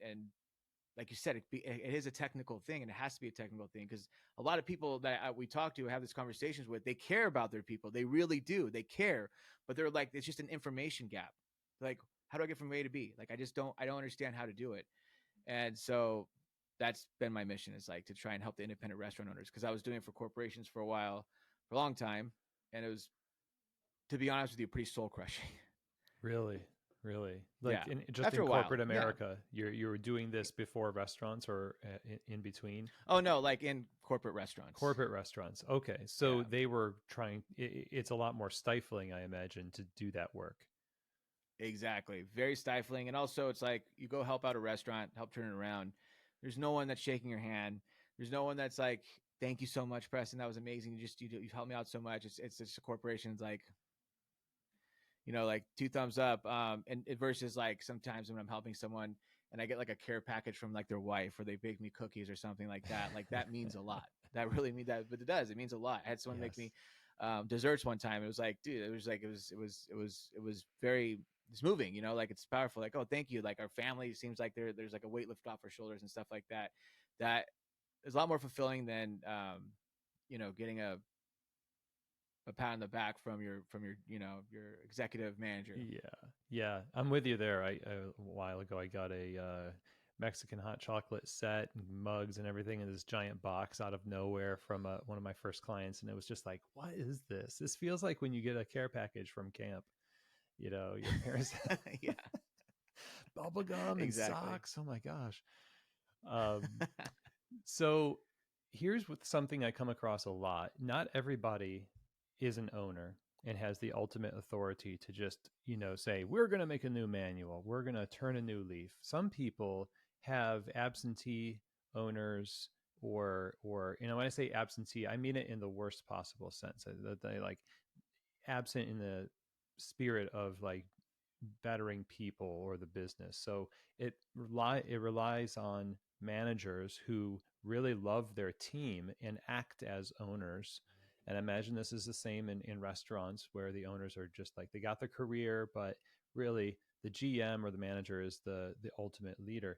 like you said, it is a technical thing, and it has to be a technical thing, because a lot of people that we talk to, have these conversations with, they care about their people. They really do. They care, but they're like, it's just an information gap. Like, how do I get from A to B? Like, I don't understand how to do it. And so that's been my mission, is like to try and help the independent restaurant owners, because I was doing it for corporations for a while, for a long time, and it was, to be honest with you, pretty soul crushing. really, really, Yeah, like just after in a while, corporate yeah. America, you were doing this before restaurants, or in between Oh no, like in corporate restaurants. corporate restaurants. Okay, so Yeah, they were trying. It's a lot more stifling, I imagine, to do that work. exactly. Very stifling, and also it's like, you go help out a restaurant, help turn it around. There's no one that's shaking your hand. There's no one that's like, "Thank you so much, Preston. That was amazing. You've helped me out so much." It's just a corporation's like, like two thumbs up. And it versus like sometimes when I'm helping someone and I get like a care package from like their wife, or they bake me cookies or something like that. Like, that means a lot. That really means that, but it does. It means a lot. I had someone make Yes. me desserts one time. It was like, dude, it was it's moving, like, it's powerful. Like, oh, thank you. Like, our family seems like there's like a weight lifted off our shoulders and stuff like that. That is a lot more fulfilling than, getting a pat on the back from your your executive manager. Yeah, yeah, I'm with you there. A while ago, I got a Mexican hot chocolate set and mugs and everything in this giant box out of nowhere from one of my first clients, and it was just like, "What is this? This feels like when you get a care package from camp." Your parents Yeah, bubble gum and exactly. socks. Oh my gosh. Um, so here's something I come across a lot. Not everybody is an owner and has the ultimate authority to just, say, we're going to make a new manual. We're going to turn a new leaf. Some people have absentee owners, or when I say absentee, I mean it in the worst possible sense. That they like absent in the spirit of like bettering people or the business. So it relies on managers who really love their team and act as owners. And I imagine this is the same in restaurants, where the owners are just like, they got their career, but really the GM or the manager is the ultimate leader.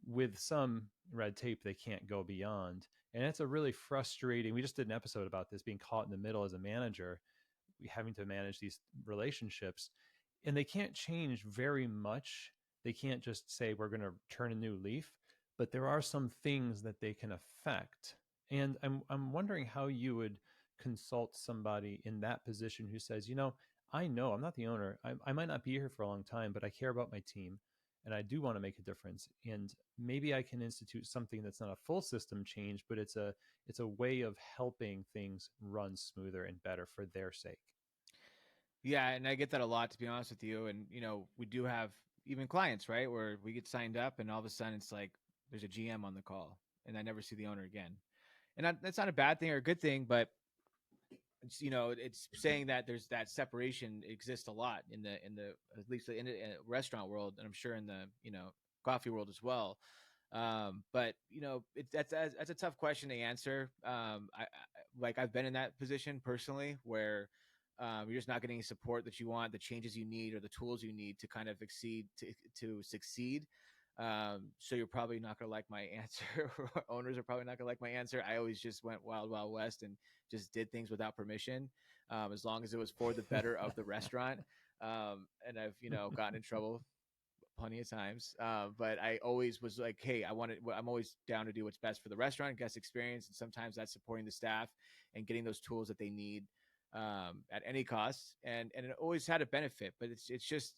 with some red tape they can't go beyond. And it's a really frustrating, we just did an episode about this, being caught in the middle as a manager, having to manage these relationships, and they can't change very much. They can't just say we're going to turn a new leaf, but there are some things that they can affect. And I'm wondering how you would consult somebody in that position who says, I know I'm not the owner. I might not be here for a long time, but I care about my team and I do want to make a difference. And maybe I can institute something that's not a full system change, but it's a way of helping things run smoother and better for their sake. Yeah, and I get that a lot, to be honest with you. And we do have even clients, right, where we get signed up, and all of a sudden it's like there's a GM on the call, and I never see the owner again. And that's not a bad thing or a good thing, but it's saying that there's that separation exists a lot in the at least in the restaurant world, and I'm sure in the coffee world as well. But that's a tough question to answer. Like I've been in that position personally where you're just not getting the support that you want, the changes you need, or the tools you need to kind of to succeed. So you're probably not going to like my answer. Owners are probably not going to like my answer. I always just went wild west and just did things without permission, as long as it was for the better of the restaurant. And I've gotten in trouble plenty of times. But I always was like, hey, I'm always down to do what's best for the restaurant guest experience. And sometimes that's supporting the staff and getting those tools that they need at any cost. And it always had a benefit, but it's just,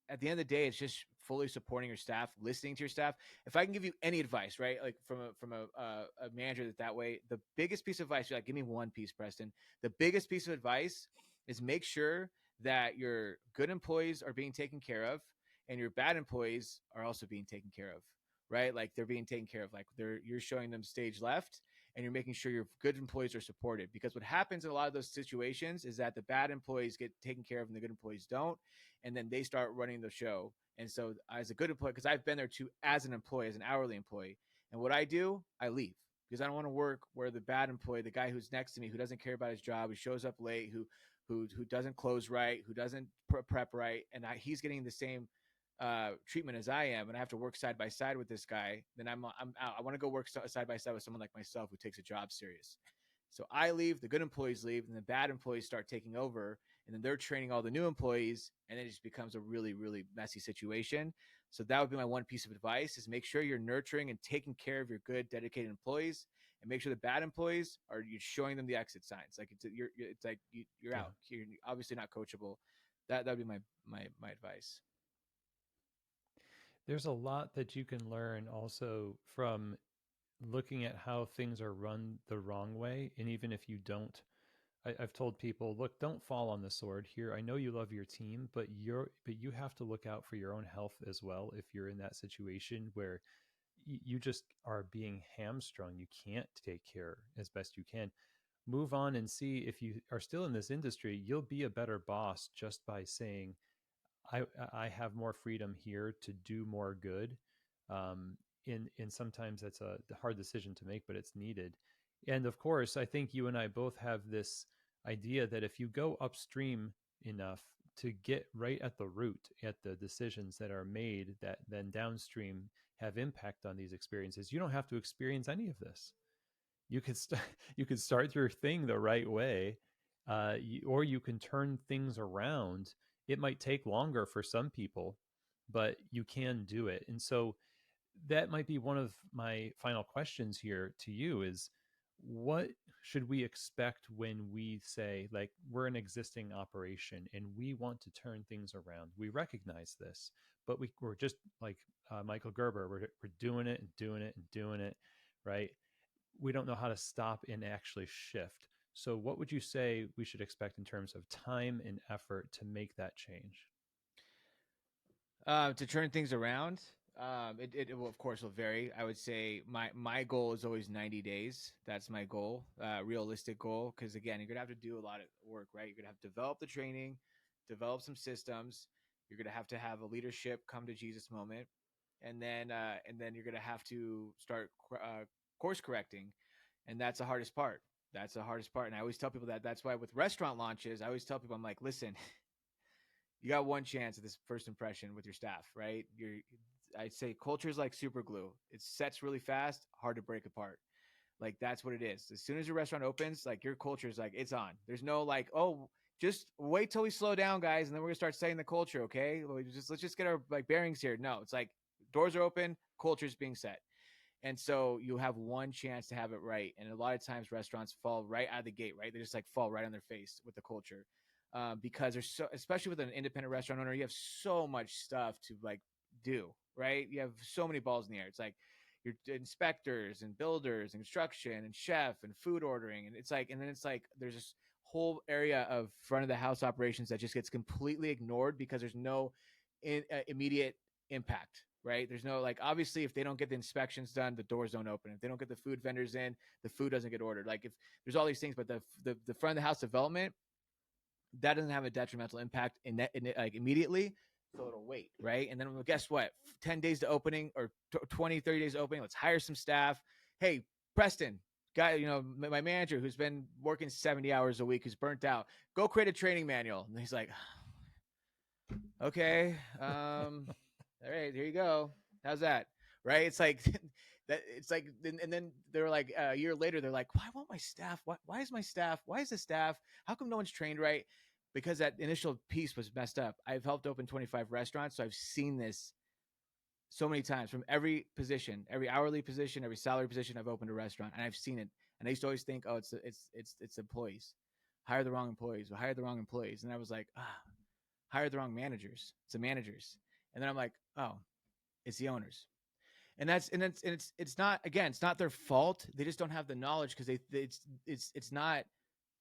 at the end of the day, it's just fully supporting your staff, listening to your staff. If I can give you any advice, right, like from a manager that way, the biggest piece of advice, like, give me one piece, Preston. The biggest piece of advice is make sure that your good employees are being taken care of and your bad employees are also being taken care of, right? Like they're being taken care of, like you're showing them stage left and you're making sure your good employees are supported. Because what happens in a lot of those situations is that the bad employees get taken care of and the good employees don't, and then they start running the show. And so as a good employee, because I've been there too as an employee, as an hourly employee, and what I do, I leave because I don't want to work where the bad employee, the guy who's next to me, who doesn't care about his job, who shows up late, who doesn't close right, who doesn't prep right, and he's getting the same treatment as I am, and I have to work side by side with this guy, then I'm out. I want to go work side by side with someone like myself who takes a job serious. So I leave, the good employees leave, and the bad employees start taking over, and then they're training all the new employees, and it just becomes a really, really messy situation. So that would be my one piece of advice: is make sure you're nurturing and taking care of your good, dedicated employees, and make sure the bad employees are you're showing them the exit signs. Like it's like you're Yeah. out. You're obviously not coachable. That would be my advice. There's a lot that you can learn also from looking at how things are run the wrong way. And even if you don't, I've told people, look, don't fall on the sword here. I know you love your team, but you have to look out for your own health as well. If you're in that situation where you just are being hamstrung, you can't take care as best you can. Move on and see, if you are still in this industry, you'll be a better boss just by saying, I I have more freedom here to do more good. Um, in sometimes that's a hard decision to make, but it's needed. And of course, I think you and I both have this idea that if you go upstream enough to get right at the root, at the decisions that are made that then downstream have impact on these experiences, you don't have to experience any of this. You can you can start your thing the right way, or you can turn things around. It might take longer for some people, but you can do it. And so that might be one of my final questions here to you: is what should we expect when we say, like, we're an existing operation and we want to turn things around? We recognize this, but we're just like Michael Gerber. We're doing it and doing it and doing it, right? We don't know how to stop and actually shift. So, what would you say we should expect in terms of time and effort to make that change? To turn things around, it will, of course, will vary. I would say my goal is always 90 days. That's my goal, realistic goal. Because again, you're gonna have to do a lot of work, right? You're gonna have to develop the training, develop some systems. You're gonna have to have a leadership come to Jesus moment, and then you're gonna have to start course correcting, and that's the hardest part. That's the hardest part. And I always tell people that. That's why with restaurant launches, I always tell people, I'm like, listen, you got one chance at this first impression with your staff, right? I say culture is like super glue. It sets really fast, hard to break apart. Like that's what it is. As soon as your restaurant opens, like your culture is like it's on. There's no like, oh, just wait till we slow down, guys, and then we're gonna start setting the culture. Okay, let's just get our like bearings here. No, it's like doors are open, culture's being set. And so you have one chance to have it right. And a lot of times restaurants fall right out of the gate, right? They just like fall right on their face with the culture. Because there's so, especially with an independent restaurant owner, you have so much stuff to like do, right? You have so many balls in the air. It's like your inspectors and builders and construction and chef and food ordering. And it's like, and then it's like, there's this whole area of front of the house operations that just gets completely ignored because there's no immediate impact, right? There's no like obviously if they don't get the inspections done, the doors don't open. If they don't get the food vendors in, the food doesn't get ordered. Like if there's all these things, but the front of the house development that doesn't have a detrimental impact in like immediately. So it'll wait, right? And then well, guess what? 10 days to opening or 20, 30 days to opening. Let's hire some staff. Hey, Preston, guy, you know, my manager who's been working 70 hours a week, who's burnt out, go create a training manual. And he's like, okay, all right, here you go. How's that? Right? It's like that. It's like, and then they're like a year later, they're like, why won't my staff? Why is my staff? Why is the staff? How come no one's trained right? Because that initial piece was messed up. I've helped open 25 restaurants, so I've seen this so many times from every position, every hourly position, every salary position. I've opened a restaurant, and I've seen it. And I used to always think, oh, it's employees. Hire the wrong employees. Hire the wrong employees. And I was like, hire the wrong managers. It's the managers. And then I'm like, oh, it's the owners. And it's not, again, it's not their fault. They just don't have the knowledge because it's not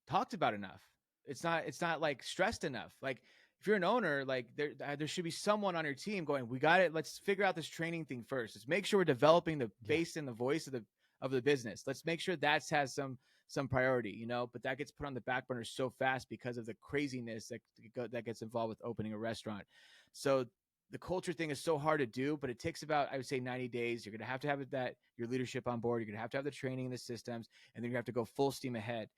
talked about enough. It's not like stressed enough. Like if you're an owner, like there should be someone on your team going, we got it. Let's figure out this training thing first. Let's make sure we're developing the face and the voice of the business. Let's make sure that has some priority, you know, but that gets put on the back burner so fast because of the craziness that gets involved with opening a restaurant. So the culture thing is so hard to do, but it takes about, I would say 90 days. You're going to have that your leadership on board. You're going to have the training and the systems, and then you have to go full steam ahead.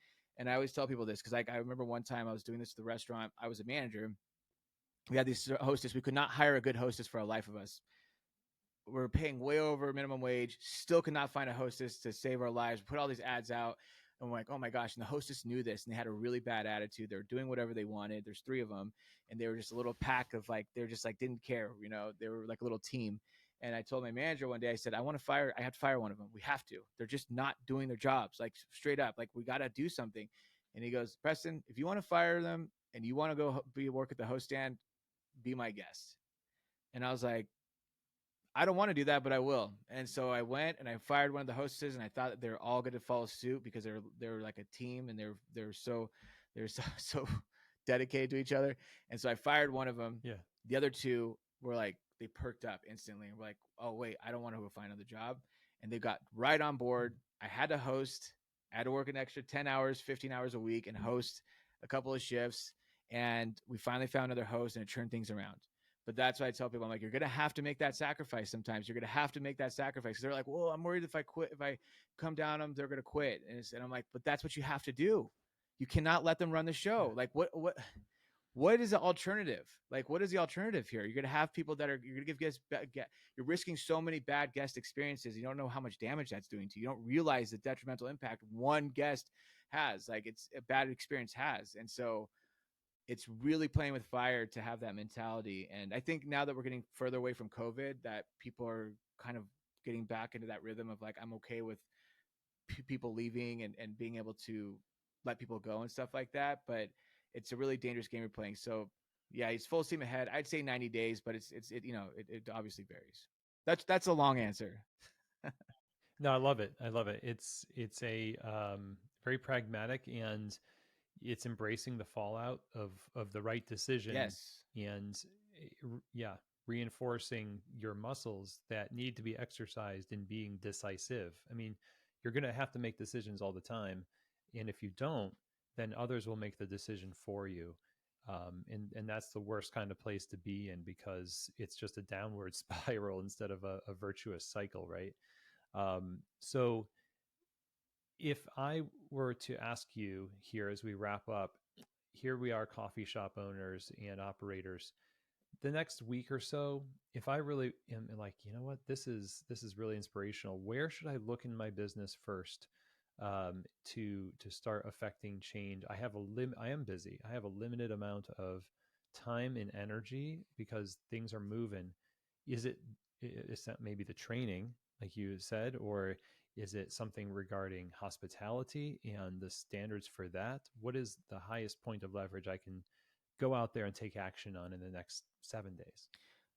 And I always tell people this because I remember one time I was doing this at the restaurant. I was a manager. We had this hostess. We could not hire a good hostess for the life of us. We're paying way over minimum wage. Still could not find a hostess to save our lives. Put all these ads out. And we're like, oh my gosh. And the hostess knew this and they had a really bad attitude. They were doing whatever they wanted. There's 3 of them. And they were just a little pack of like, they're just like, didn't care. You know, they were like a little team. And I told my manager one day, I said, I have to fire one of them. We have to. They're just not doing their jobs. Like straight up, like we got to do something. And he goes, Preston, if you want to fire them and you want to go work at the host stand, be my guest. And I was like, I don't want to do that, but I will. And so I went and I fired one of the hostesses, and I thought that they're all going to follow suit because they're like a team and they're so so dedicated to each other. And so I fired one of them. Yeah. The other 2 were like they perked up instantly and were like, "Oh wait, I don't want to go find another job." And they got right on board. I had to host. I had to work an extra 10 hours, 15 hours a week, and host a couple of shifts. And we finally found another host, and it turned things around. But that's why I tell people, I'm like, you're going to have to make that sacrifice sometimes. You're going to have to make that sacrifice. They're like, well, I'm worried if I quit, if I come down on them, they're going to quit. And I'm like, but that's what you have to do. You cannot let them run the show. Like what is the alternative? Like, what is the alternative here? You're going to have people that are, you're going to give guests, you're risking so many bad guest experiences. You don't know how much damage that's doing to you. You don't realize the detrimental impact one guest has, like it's a bad experience has. And so it's really playing with fire to have that mentality. And I think now that we're getting further away from COVID, that people are kind of getting back into that rhythm of like, I'm okay with people leaving and being able to let people go and stuff like that. But it's a really dangerous game you're playing. So yeah, he's full steam ahead. I'd say 90 days, but it obviously varies. That's a long answer. No, I love it. I love it. It's a very pragmatic, and it's embracing the fallout of the right decision, Yes. and yeah, reinforcing your muscles that need to be exercised in being decisive. I mean, you're going to have to make decisions all the time, and if you don't, then others will make the decision for you. And that's the worst kind of place to be in, because it's just a downward spiral instead of a virtuous cycle, right? So if I were to ask you here as we wrap up, here we are, coffee shop owners and operators. the next week or so, if I really am like, you know what, this is really inspirational. Where should I look in my business first, to start affecting change? I have a I am busy. I have a limited amount of time and energy because things are moving. Is it is that maybe the training, like you said, or is it something regarding hospitality and the standards for that? What is the highest point of leverage I can go out there and take action on in the next 7 days?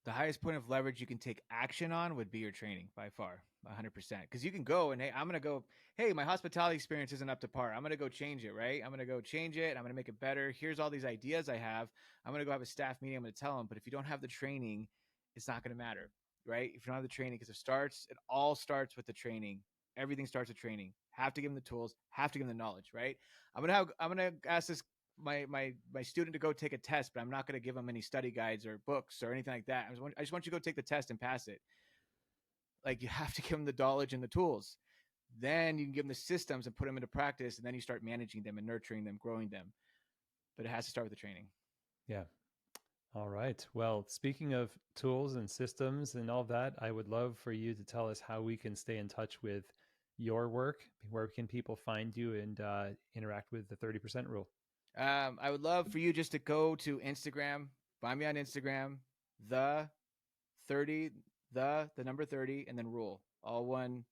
The highest point of leverage you can take action on would be your training by far, 100%. Because you can go and, hey, I'm going to go, hey, my hospitality experience isn't up to par. I'm going to go change it, right? I'm going to go change it. I'm going to make it better. Here's all these ideas I have. I'm going to go have a staff meeting. I'm going to tell them. But if you don't have the training, it's not going to matter, right? If you don't have the training, because it all starts with the training. Everything starts with training. Have to give them the tools, have to give them the knowledge, right? I'm gonna ask this my student to go take a test, but I'm not going to give them any study guides or books or anything like that. I just want you to go take the test and pass it. Like, you have to give them the knowledge and the tools. Then you can give them the systems and put them into practice, and then you start managing them and nurturing them, growing them. But it has to start with the training. Yeah. All right. Well, speaking of tools and systems and all that, I would love for you to tell us how we can stay in touch with your work. Where can people find you and interact with the 30% rule? I would love for you just to go to Instagram, find me on Instagram, the 30, the number 30, and then rule, all one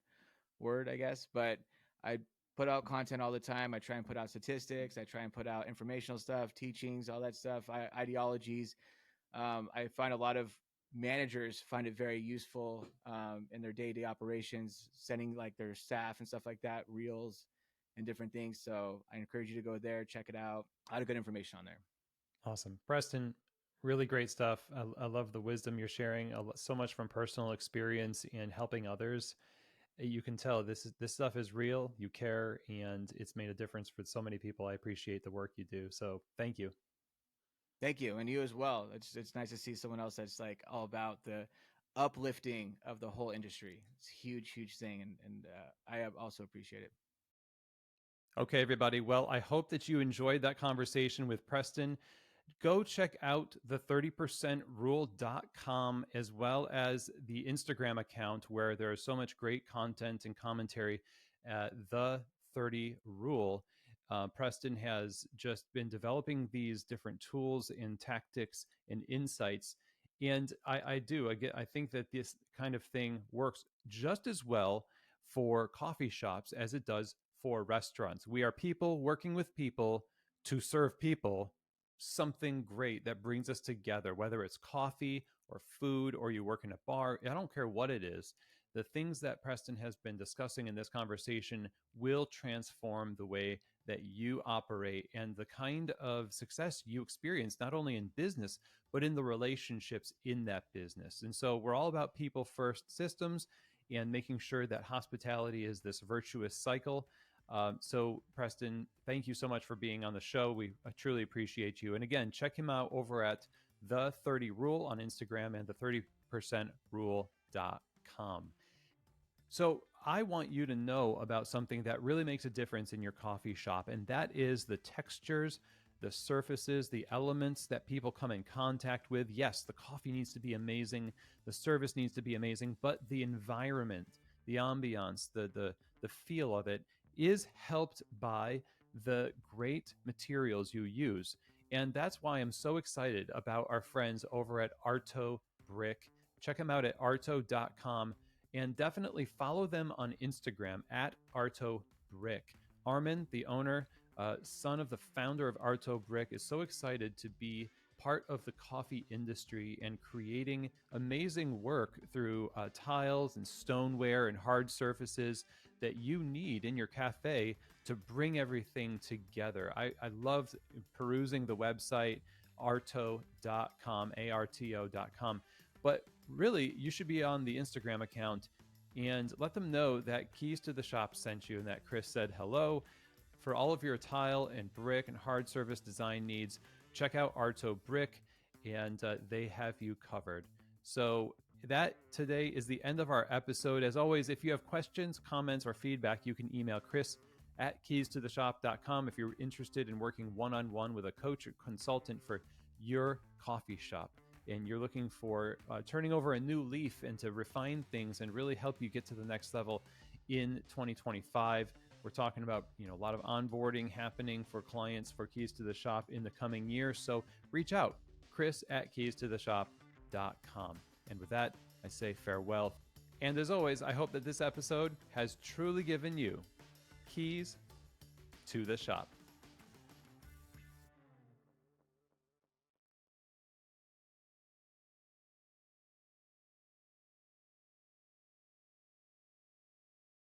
word, I guess. But I put out content all the time. I try and put out statistics. I try and put out informational stuff, teachings, all that stuff, ideologies. I find a lot of managers find it very useful in their day-to-day operations, sending like their staff and stuff like that, reels and different things. So I encourage you to go there, check it out. A lot of good information on there. Awesome. Preston, really great stuff. I love the wisdom you're sharing, so much from personal experience and helping others. You can tell this stuff is real. You care, and it's made a difference for so many people. I appreciate the work you do. So thank you. Thank you, and you as well. It's nice to see someone else that's like all about the uplifting of the whole industry. It's a huge thing, and I also appreciate it. Okay, everybody. Well, I hope that you enjoyed that conversation with Preston. Go check out the 30percentrule.com as well as the Instagram account where there is so much great content and commentary at the 30 Rule. Preston has just been developing these different tools and tactics and insights. And I think that this kind of thing works just as well for coffee shops as it does for restaurants. We are people working with people to serve people something great that brings us together, whether it's coffee or food or you work in a bar. I don't care what it is. The things that Preston has been discussing in this conversation will transform the way that you operate and the kind of success you experience, not only in business, but in the relationships in that business. And so we're all about people first systems and making sure that hospitality is this virtuous cycle. So, Preston, thank you so much for being on the show. We truly appreciate you. And again, check him out over at the 30 Rule on Instagram and the 30percentrule.com. So, I want you to know about something that really makes a difference in your coffee shop, and that is the textures, the surfaces, the elements that people come in contact with. Yes, the coffee needs to be amazing, the service needs to be amazing, but the environment, the ambiance, the feel of it is helped by the great materials you use. And that's why I'm so excited about our friends over at Arto Brick. Check them out at arto.com and definitely follow them on Instagram at Arto Brick. Armin, the owner, son of the founder of Arto Brick, is so excited to be part of the coffee industry and creating amazing work through tiles and stoneware and hard surfaces that you need in your cafe to bring everything together. I loved perusing the website arto.com, arto.com. But really, you should be on the Instagram account and let them know that Keys to the Shop sent you and that Chris said hello. For all of your tile and brick and hard surface design needs, check out Arto Brick, and they have you covered. So that today is the end of our episode. As always, if you have questions, comments, or feedback, you can email Chris at keystotheshop.com if you're interested in working one-on-one with a coach or consultant for your coffee shop. and you're looking for turning over a new leaf and to refine things and really help you get to the next level in 2025. We're talking about, a lot of onboarding happening for clients for Keys to the Shop in the coming year. So reach out, chris@keystotheshop.com. And with that, I say farewell. And as always, I hope that this episode has truly given you keys to the shop.